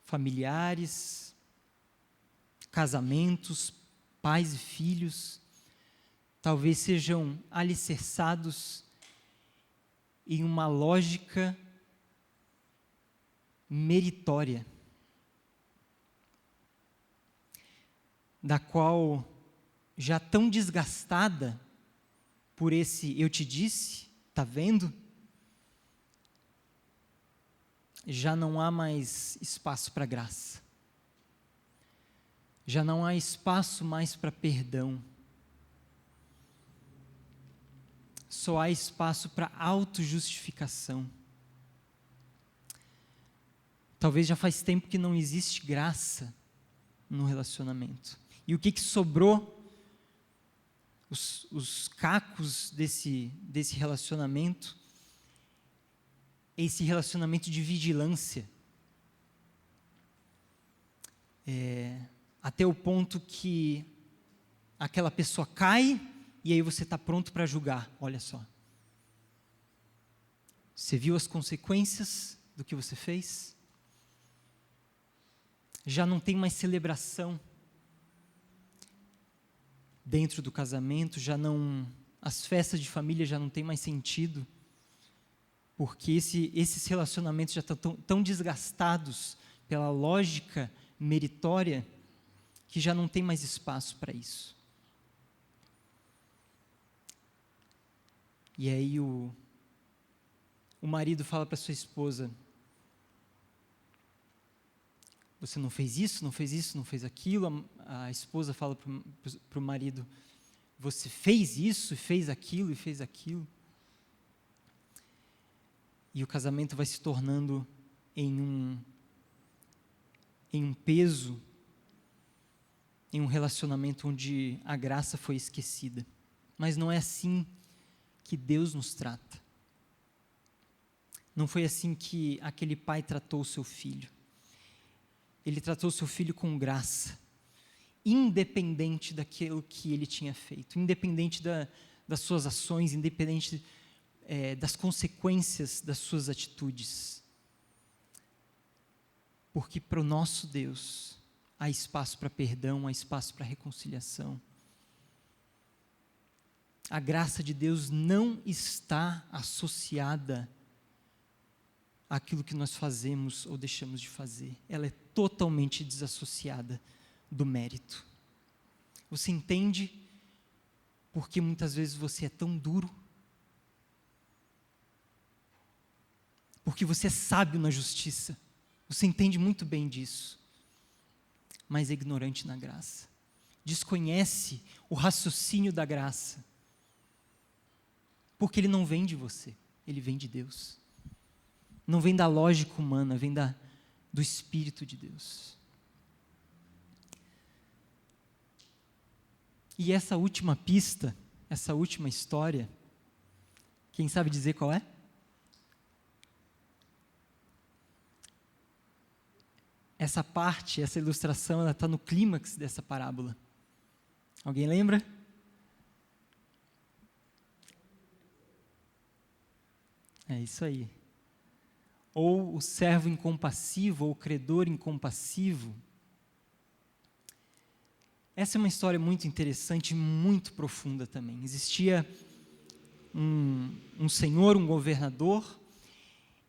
familiares, casamentos, pais e filhos, talvez sejam alicerçados em uma lógica meritória, da qual, já tão desgastada por esse eu te disse, tá vendo? Já não há mais espaço para graça. Já não há espaço mais para perdão. Só há espaço para autojustificação. Talvez já faz tempo que não existe graça no relacionamento. E o que sobrou? Os cacos desse relacionamento, esse relacionamento de vigilância. Até o ponto que aquela pessoa cai e aí você está pronto para julgar. Olha só. Você viu as consequências do que você fez? Já não tem mais celebração dentro do casamento, as festas de família já não tem mais sentido, porque esses relacionamentos já estão tão desgastados pela lógica meritória que já não tem mais espaço para isso. E aí o marido fala para sua esposa, você não fez isso, não fez isso, não fez aquilo. A esposa fala para o marido, você fez isso, fez aquilo e fez aquilo. E o casamento vai se tornando em um peso, em um relacionamento onde a graça foi esquecida. Mas não é assim que Deus nos trata. Não foi assim que aquele pai tratou o seu filho. Ele tratou o seu filho com graça, independente daquilo que ele tinha feito, independente das suas ações, independente das consequências das suas atitudes. Porque para o nosso Deus há espaço para perdão, há espaço para reconciliação. A graça de Deus não está associada àquilo que nós fazemos ou deixamos de fazer. Ela é totalmente desassociada do mérito. Você entende porque muitas vezes você é tão duro? Porque você é sábio na justiça. Você entende muito bem disso. Mas é ignorante na graça. Desconhece o raciocínio da graça. Porque ele não vem de você, ele vem de Deus. Não vem da lógica humana, vem do Espírito de Deus. E essa última pista, essa última história, quem sabe dizer qual é? Essa parte, essa ilustração, ela está no clímax dessa parábola. Alguém lembra? É isso aí. Ou o servo incompassivo, ou o credor incompassivo. Essa é uma história muito interessante e muito profunda também. Existia um senhor, um governador,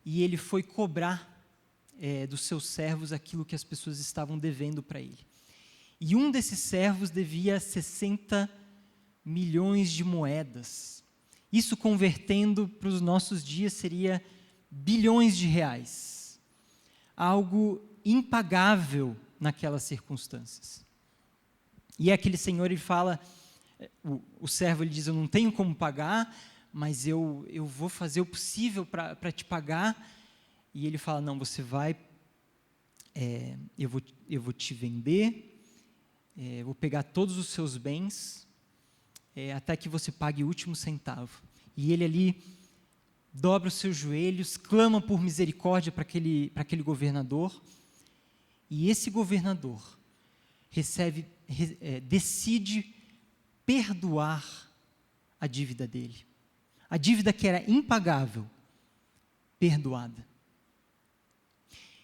e ele foi cobrar dos seus servos aquilo que as pessoas estavam devendo para ele. E um desses servos devia 60 milhões de moedas. Isso, convertendo para os nossos dias, seria bilhões de reais. Algo impagável naquelas circunstâncias. E aquele senhor, ele fala, o servo, ele diz, eu não tenho como pagar, mas eu vou fazer o possível para te pagar. E ele fala, não, você vai, eu vou te vender, vou pegar todos os seus bens, até que você pague o último centavo. E ele ali dobra os seus joelhos, clama por misericórdia para aquele governador, e esse governador decide perdoar a dívida dele. A dívida que era impagável, perdoada.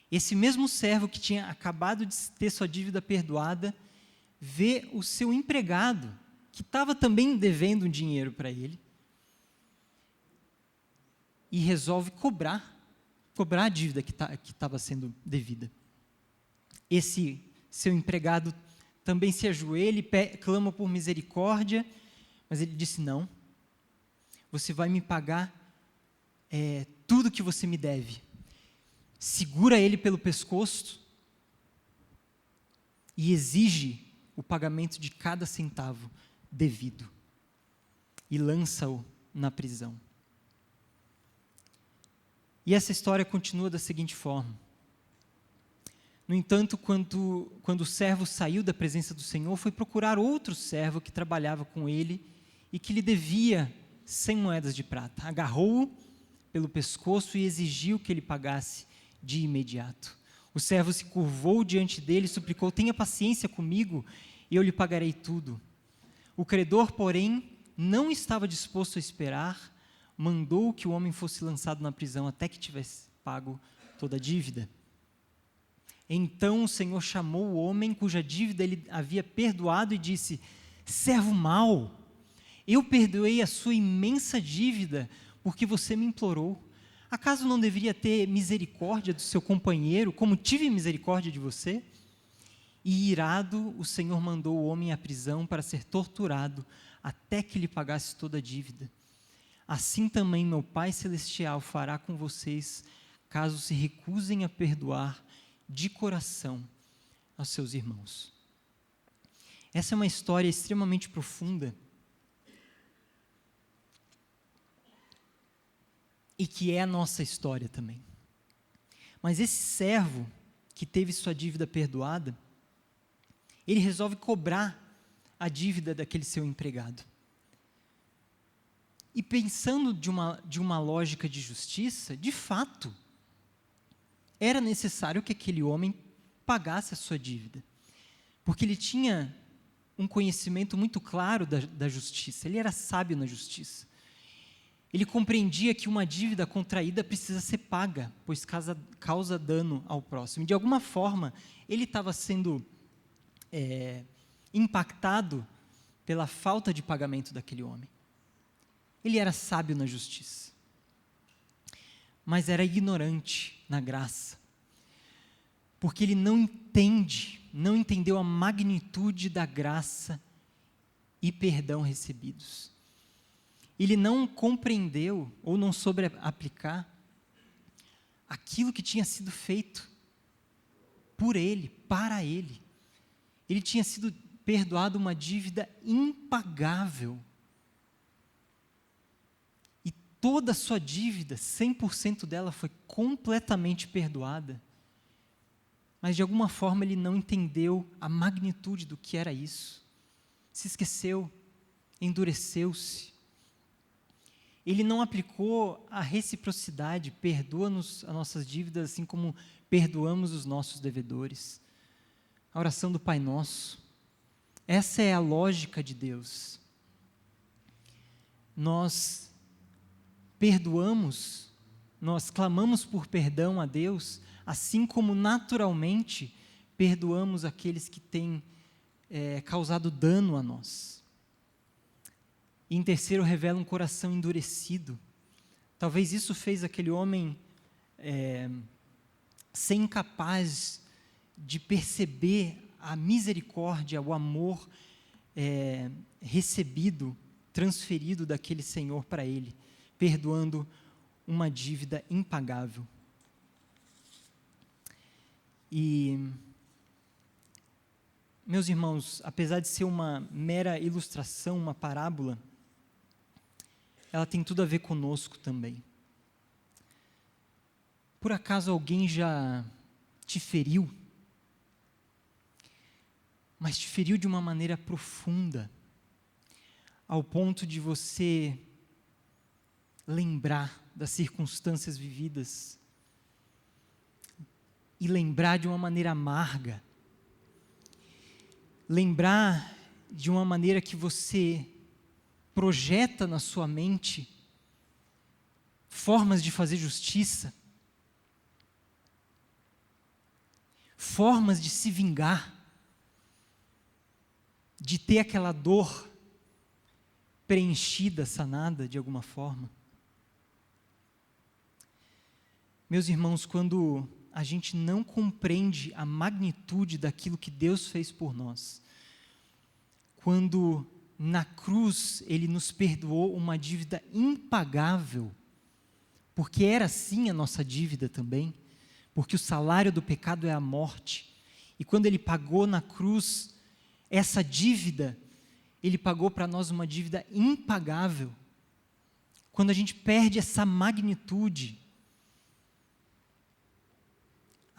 Esse mesmo servo que tinha acabado de ter sua dívida perdoada, vê o seu empregado, que estava também devendo um dinheiro para ele, e resolve cobrar a dívida que estava sendo devida. Esse seu empregado também se ajoelha e clama por misericórdia, mas ele disse, não, você vai me pagar tudo que você me deve. Segura ele pelo pescoço e exige o pagamento de cada centavo devido e lança-o na prisão. E essa história continua da seguinte forma. No entanto, quando o servo saiu da presença do Senhor, foi procurar outro servo que trabalhava com ele e que lhe devia 100 moedas de prata. Agarrou-o pelo pescoço e exigiu que ele pagasse de imediato. O servo se curvou diante dele e suplicou, tenha paciência comigo e eu lhe pagarei tudo. O credor, porém, não estava disposto a esperar, mandou que o homem fosse lançado na prisão até que tivesse pago toda a dívida. Então o Senhor chamou o homem cuja dívida ele havia perdoado e disse, servo mau, eu perdoei a sua imensa dívida porque você me implorou. Acaso não deveria ter misericórdia do seu companheiro, como tive misericórdia de você? E irado, o Senhor mandou o homem à prisão para ser torturado até que lhe pagasse toda a dívida. Assim também meu Pai Celestial fará com vocês, caso se recusem a perdoar de coração aos seus irmãos. Essa é uma história extremamente profunda e que é a nossa história também. Mas esse servo que teve sua dívida perdoada, ele resolve cobrar a dívida daquele seu empregado. E pensando de uma lógica de justiça, de fato, era necessário que aquele homem pagasse a sua dívida, porque ele tinha um conhecimento muito claro da justiça, ele era sábio na justiça. Ele compreendia que uma dívida contraída precisa ser paga, pois causa dano ao próximo. De alguma forma, ele estava sendo impactado pela falta de pagamento daquele homem. Ele era sábio na justiça, mas era ignorante na graça, porque ele não entendeu a magnitude da graça e perdão recebidos. Ele não compreendeu ou não soube aplicar aquilo que tinha sido feito por ele, para ele. Ele tinha sido perdoado uma dívida impagável. E toda a sua dívida, 100% dela foi completamente perdoada. mas de alguma forma ele não entendeu a magnitude do que era isso. Se esqueceu, endureceu-se. Ele não aplicou a reciprocidade, perdoa-nos as nossas dívidas assim como perdoamos os nossos devedores. A oração do Pai Nosso. Essa é a lógica de Deus. Nós perdoamos, nós clamamos por perdão a Deus, assim como naturalmente perdoamos aqueles que têm causado dano a nós. E em terceiro, revela um coração endurecido. Talvez isso fez aquele homem ser incapaz de perceber a misericórdia, o amor recebido, transferido daquele Senhor para ele, perdoando uma dívida impagável. E, meus irmãos, apesar de ser uma mera ilustração, uma parábola, ela tem tudo a ver conosco também. Por acaso alguém já te feriu? Mas te feriu de uma maneira profunda, ao ponto de você lembrar das circunstâncias vividas e lembrar de uma maneira amarga, lembrar de uma maneira que você projeta na sua mente formas de fazer justiça, formas de se vingar, de ter aquela dor preenchida, sanada de alguma forma. Meus irmãos, quando a gente não compreende a magnitude daquilo que Deus fez por nós, quando na cruz Ele nos perdoou uma dívida impagável, porque era assim a nossa dívida também, porque o salário do pecado é a morte, e quando Ele pagou na cruz essa dívida, Ele pagou para nós uma dívida impagável. Quando a gente perde essa magnitude,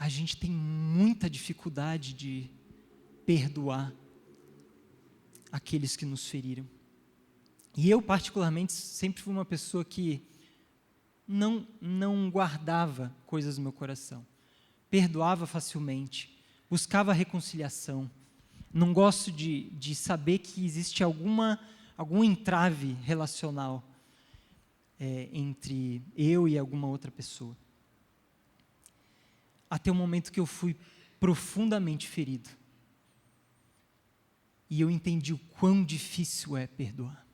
a gente tem muita dificuldade de perdoar aqueles que nos feriram. E eu, particularmente, sempre fui uma pessoa que não guardava coisas no meu coração. Perdoava facilmente, buscava reconciliação. Não gosto de saber que existe algum entrave relacional entre eu e alguma outra pessoa. Até o momento que eu fui profundamente ferido. E eu entendi o quão difícil é perdoar.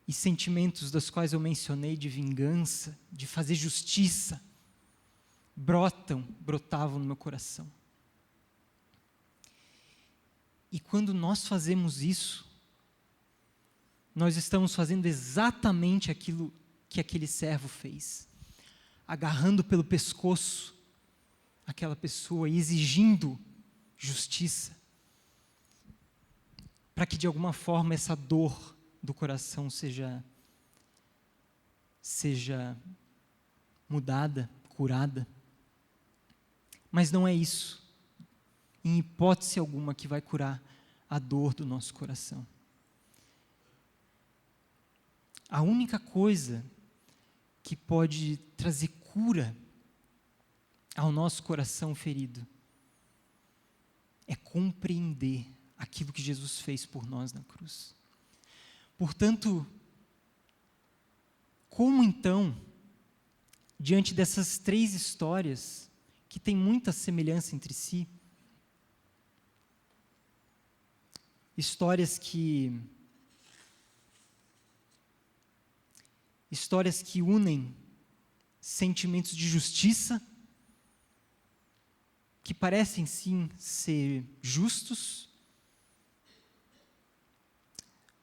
E sentimentos dos quais eu mencionei de vingança, de fazer justiça, brotavam no meu coração. E quando nós fazemos isso, nós estamos fazendo exatamente aquilo que aquele servo fez, agarrando pelo pescoço aquela pessoa e exigindo justiça, para que de alguma forma essa dor do coração seja mudada, curada. Mas não é isso, em hipótese alguma, que vai curar a dor do nosso coração. A única coisa que pode trazer cura ao nosso coração ferido é compreender aquilo que Jesus fez por nós na cruz. Portanto, como então, diante dessas três histórias, que têm muita semelhança entre si, histórias que unem sentimentos de justiça, que parecem sim ser justos,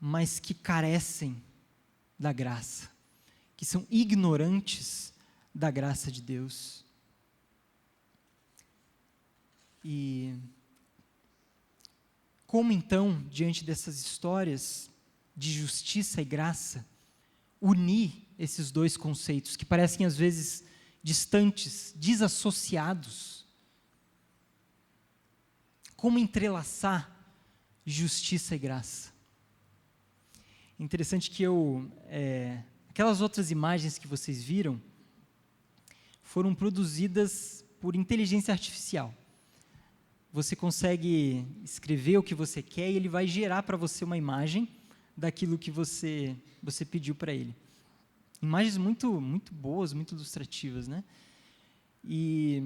mas que carecem da graça, que são ignorantes da graça de Deus. E como então, diante dessas histórias de justiça e graça, unir esses dois conceitos que parecem às vezes distantes, desassociados, Como entrelaçar justiça e graça. Interessante que aquelas outras imagens que vocês viram foram produzidas por inteligência artificial. Você consegue escrever o que você quer e ele vai gerar para você uma imagem daquilo que você pediu para ele. Imagens muito, muito boas, muito ilustrativas, né? E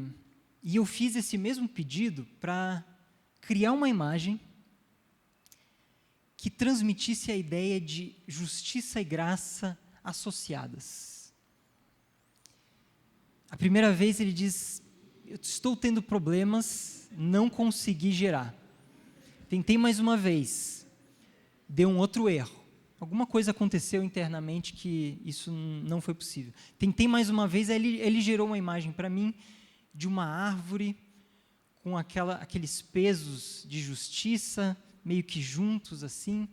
eu fiz esse mesmo pedido para criar uma imagem que transmitisse a ideia de justiça e graça associadas. A primeira vez ele diz: eu estou tendo problemas, não consegui gerar. Tentei mais uma vez, deu um outro erro. Alguma coisa aconteceu internamente que isso não foi possível. Tentei mais uma vez, ele gerou uma imagem para mim de uma árvore com aqueles pesos de justiça, meio que juntos assim,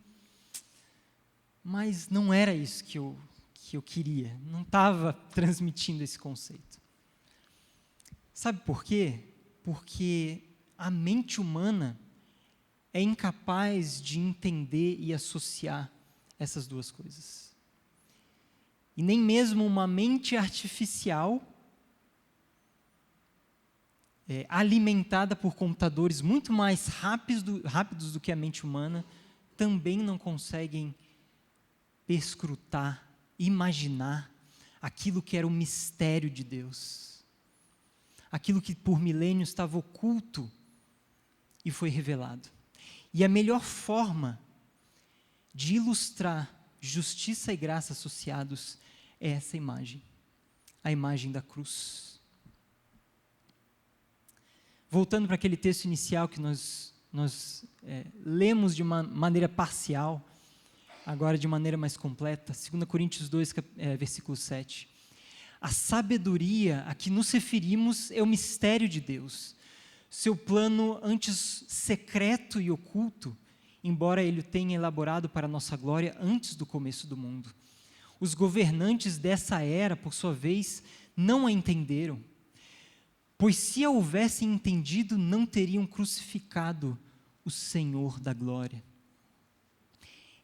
mas não era isso que eu queria, não estava transmitindo esse conceito. Sabe por quê? Porque a mente humana é incapaz de entender e associar essas duas coisas. E nem mesmo uma mente artificial, alimentada por computadores muito mais rápidos do que a mente humana, também não conseguem perscrutar, imaginar aquilo que era o mistério de Deus. Aquilo que por milênios estava oculto e foi revelado. E a melhor forma de ilustrar justiça e graça associados é essa imagem, a imagem da cruz. Voltando para aquele texto inicial que nós lemos de uma maneira parcial, agora de maneira mais completa, 2 Coríntios 2, versículo 7. A sabedoria a que nos referimos é o mistério de Deus, seu plano antes secreto e oculto, embora ele o tenha elaborado para a nossa glória antes do começo do mundo. Os governantes dessa era, por sua vez, não a entenderam, pois se a houvessem entendido, não teriam crucificado o Senhor da glória.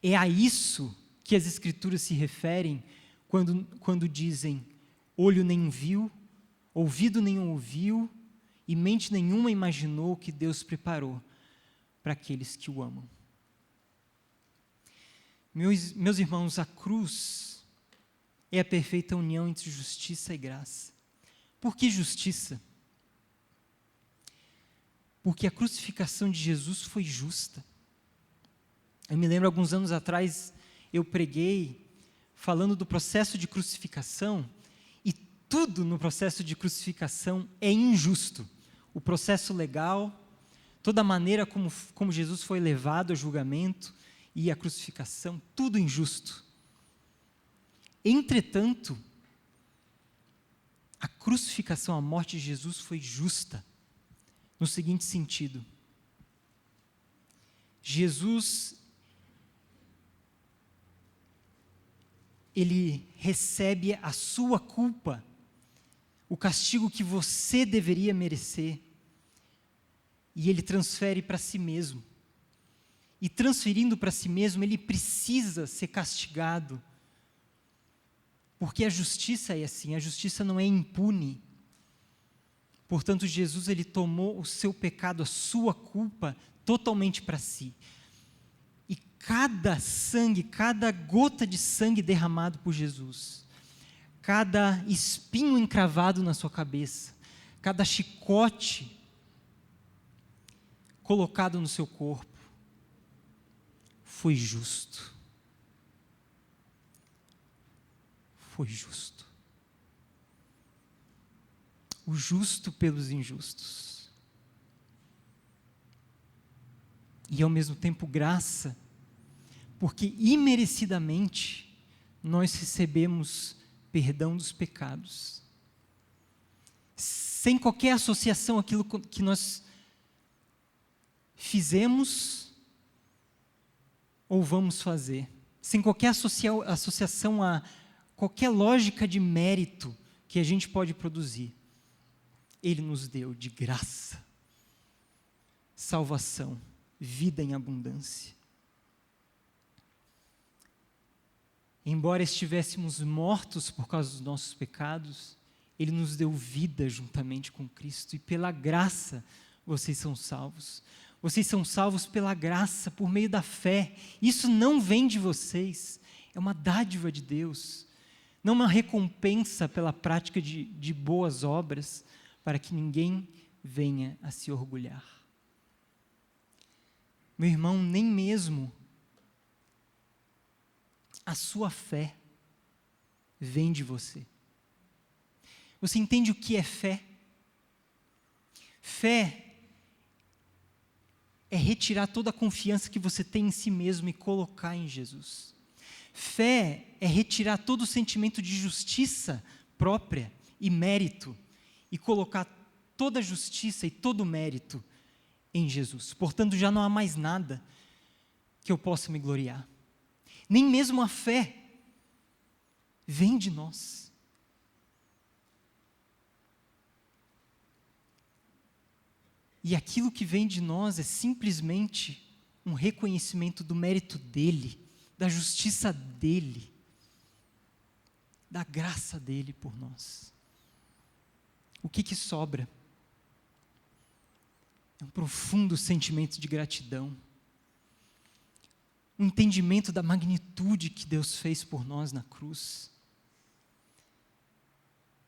É a isso que as Escrituras se referem quando dizem: olho nenhum viu, ouvido nenhum ouviu, e mente nenhuma imaginou o que Deus preparou para aqueles que o amam. Meus irmãos, a cruz é a perfeita união entre justiça e graça. Por que justiça? Porque a crucificação de Jesus foi justa. Eu me lembro, alguns anos atrás, eu preguei falando do processo de crucificação, e tudo no processo de crucificação é injusto. O processo legal, toda a maneira como Jesus foi levado a julgamento e a crucificação, tudo injusto. Entretanto, a crucificação, a morte de Jesus foi justa, no seguinte sentido: Jesus, ele recebe a sua culpa, o castigo que você deveria merecer, e ele transfere para si mesmo. E transferindo para si mesmo, ele precisa ser castigado, porque a justiça é assim, a justiça não é impune. Portanto, Jesus, ele tomou o seu pecado, a sua culpa, totalmente para si. E cada sangue, cada gota de sangue derramado por Jesus, cada espinho encravado na sua cabeça, cada chicote colocado no seu corpo, foi justo. Foi justo. O justo pelos injustos. E ao mesmo tempo graça, porque imerecidamente nós recebemos perdão dos pecados. Sem qualquer associação àquilo que nós fizemos ou vamos fazer. Sem qualquer associação a qualquer lógica de mérito que a gente pode produzir. Ele nos deu de graça, salvação, vida em abundância. Embora estivéssemos mortos por causa dos nossos pecados, Ele nos deu vida juntamente com Cristo, e pela graça vocês são salvos. Vocês são salvos pela graça, por meio da fé. Isso não vem de vocês, é uma dádiva de Deus, não uma recompensa pela prática de boas obras, para que ninguém venha a se orgulhar. Meu irmão, nem mesmo a sua fé vem de você. Você entende o que é fé? Fé é retirar toda a confiança que você tem em si mesmo e colocar em Jesus. Fé é retirar todo o sentimento de justiça própria e mérito e colocar toda a justiça e todo o mérito em Jesus. Portanto, já não há mais nada que eu possa me gloriar. Nem mesmo a fé vem de nós. E aquilo que vem de nós é simplesmente um reconhecimento do mérito dele, da justiça dele, da graça dele por nós. O que sobra? É um profundo sentimento de gratidão, um entendimento da magnitude que Deus fez por nós na cruz,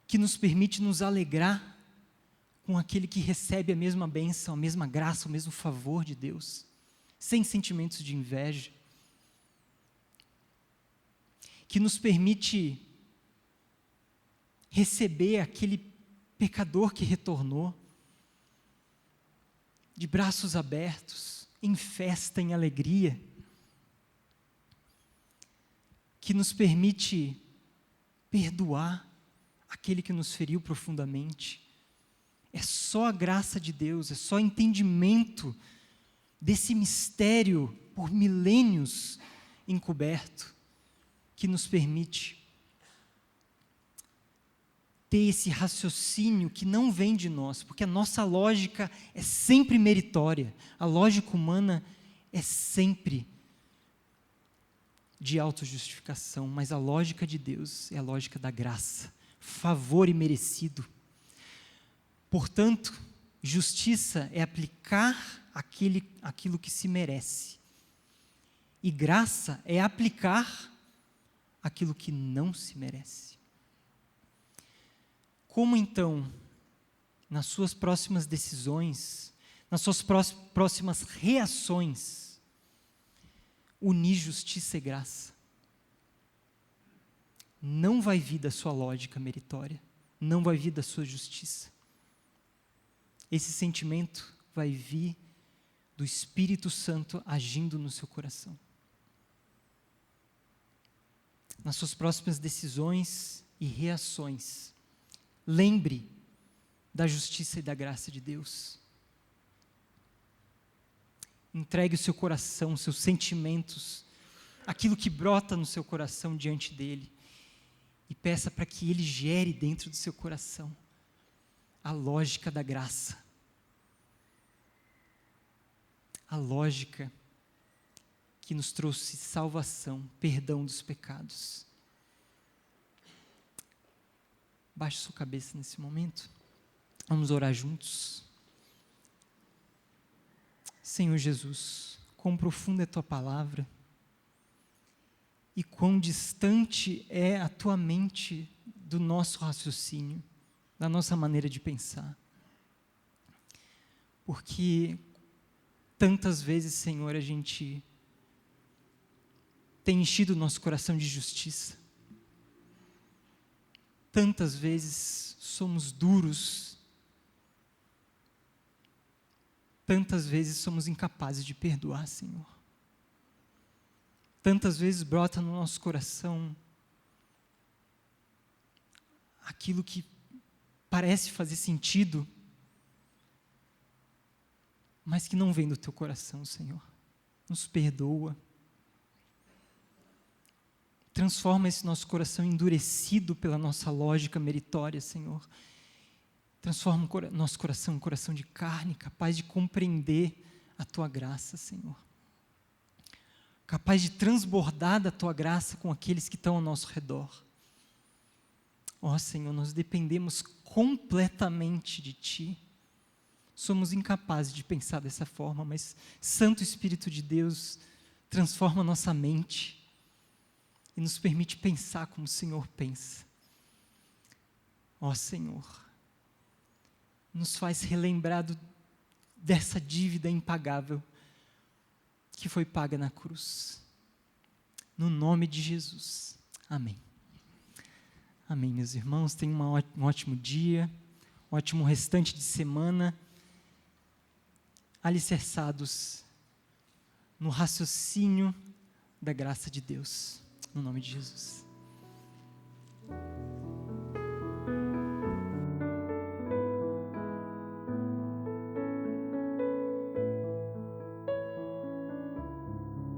que nos permite nos alegrar com aquele que recebe a mesma bênção, a mesma graça, o mesmo favor de Deus, sem sentimentos de inveja, que nos permite receber aquele pecador que retornou, de braços abertos, em festa, em alegria, que nos permite perdoar aquele que nos feriu profundamente. É só a graça de Deus, é só entendimento desse mistério por milênios encoberto que nos permite ter esse raciocínio que não vem de nós, porque a nossa lógica é sempre meritória, a lógica humana é sempre de autojustificação, mas a lógica de Deus é a lógica da graça, favor imerecido. Portanto, justiça é aplicar aquilo que se merece, e graça é aplicar aquilo que não se merece. Como então, nas suas próximas decisões, nas suas próximas reações, unir justiça e graça? Não vai vir da sua lógica meritória, não vai vir da sua justiça. Esse sentimento vai vir do Espírito Santo agindo no seu coração. Nas suas próximas decisões e reações, lembre da justiça e da graça de Deus. Entregue o seu coração, seus sentimentos, aquilo que brota no seu coração diante dele, e peça para que ele gere dentro do seu coração a lógica da graça, a lógica que nos trouxe salvação, perdão dos pecados. Baixe sua cabeça nesse momento. Vamos orar juntos. Senhor Jesus, quão profunda é a Tua palavra e quão distante é a Tua mente do nosso raciocínio, da nossa maneira de pensar. Porque tantas vezes, Senhor, a gente tem enchido o nosso coração de justiça. Tantas vezes somos duros, tantas vezes somos incapazes de perdoar, Senhor. Tantas vezes brota no nosso coração aquilo que parece fazer sentido, mas que não vem do Teu coração, Senhor. Nos perdoa. Transforma esse nosso coração endurecido pela nossa lógica meritória, Senhor. Transforma nosso coração em um coração de carne, capaz de compreender a Tua graça, Senhor. Capaz de transbordar da Tua graça com aqueles que estão ao nosso redor. Ó Senhor, nós dependemos completamente de Ti. Somos incapazes de pensar dessa forma, mas Santo Espírito de Deus transforma nossa mente e nos permite pensar como o Senhor pensa. Ó Senhor, nos faz relembrar dessa dívida impagável que foi paga na cruz. No nome de Jesus. Amém. Amém, meus irmãos. Tenham um ótimo dia, um ótimo restante de semana, alicerçados no raciocínio da graça de Deus. No nome de Jesus.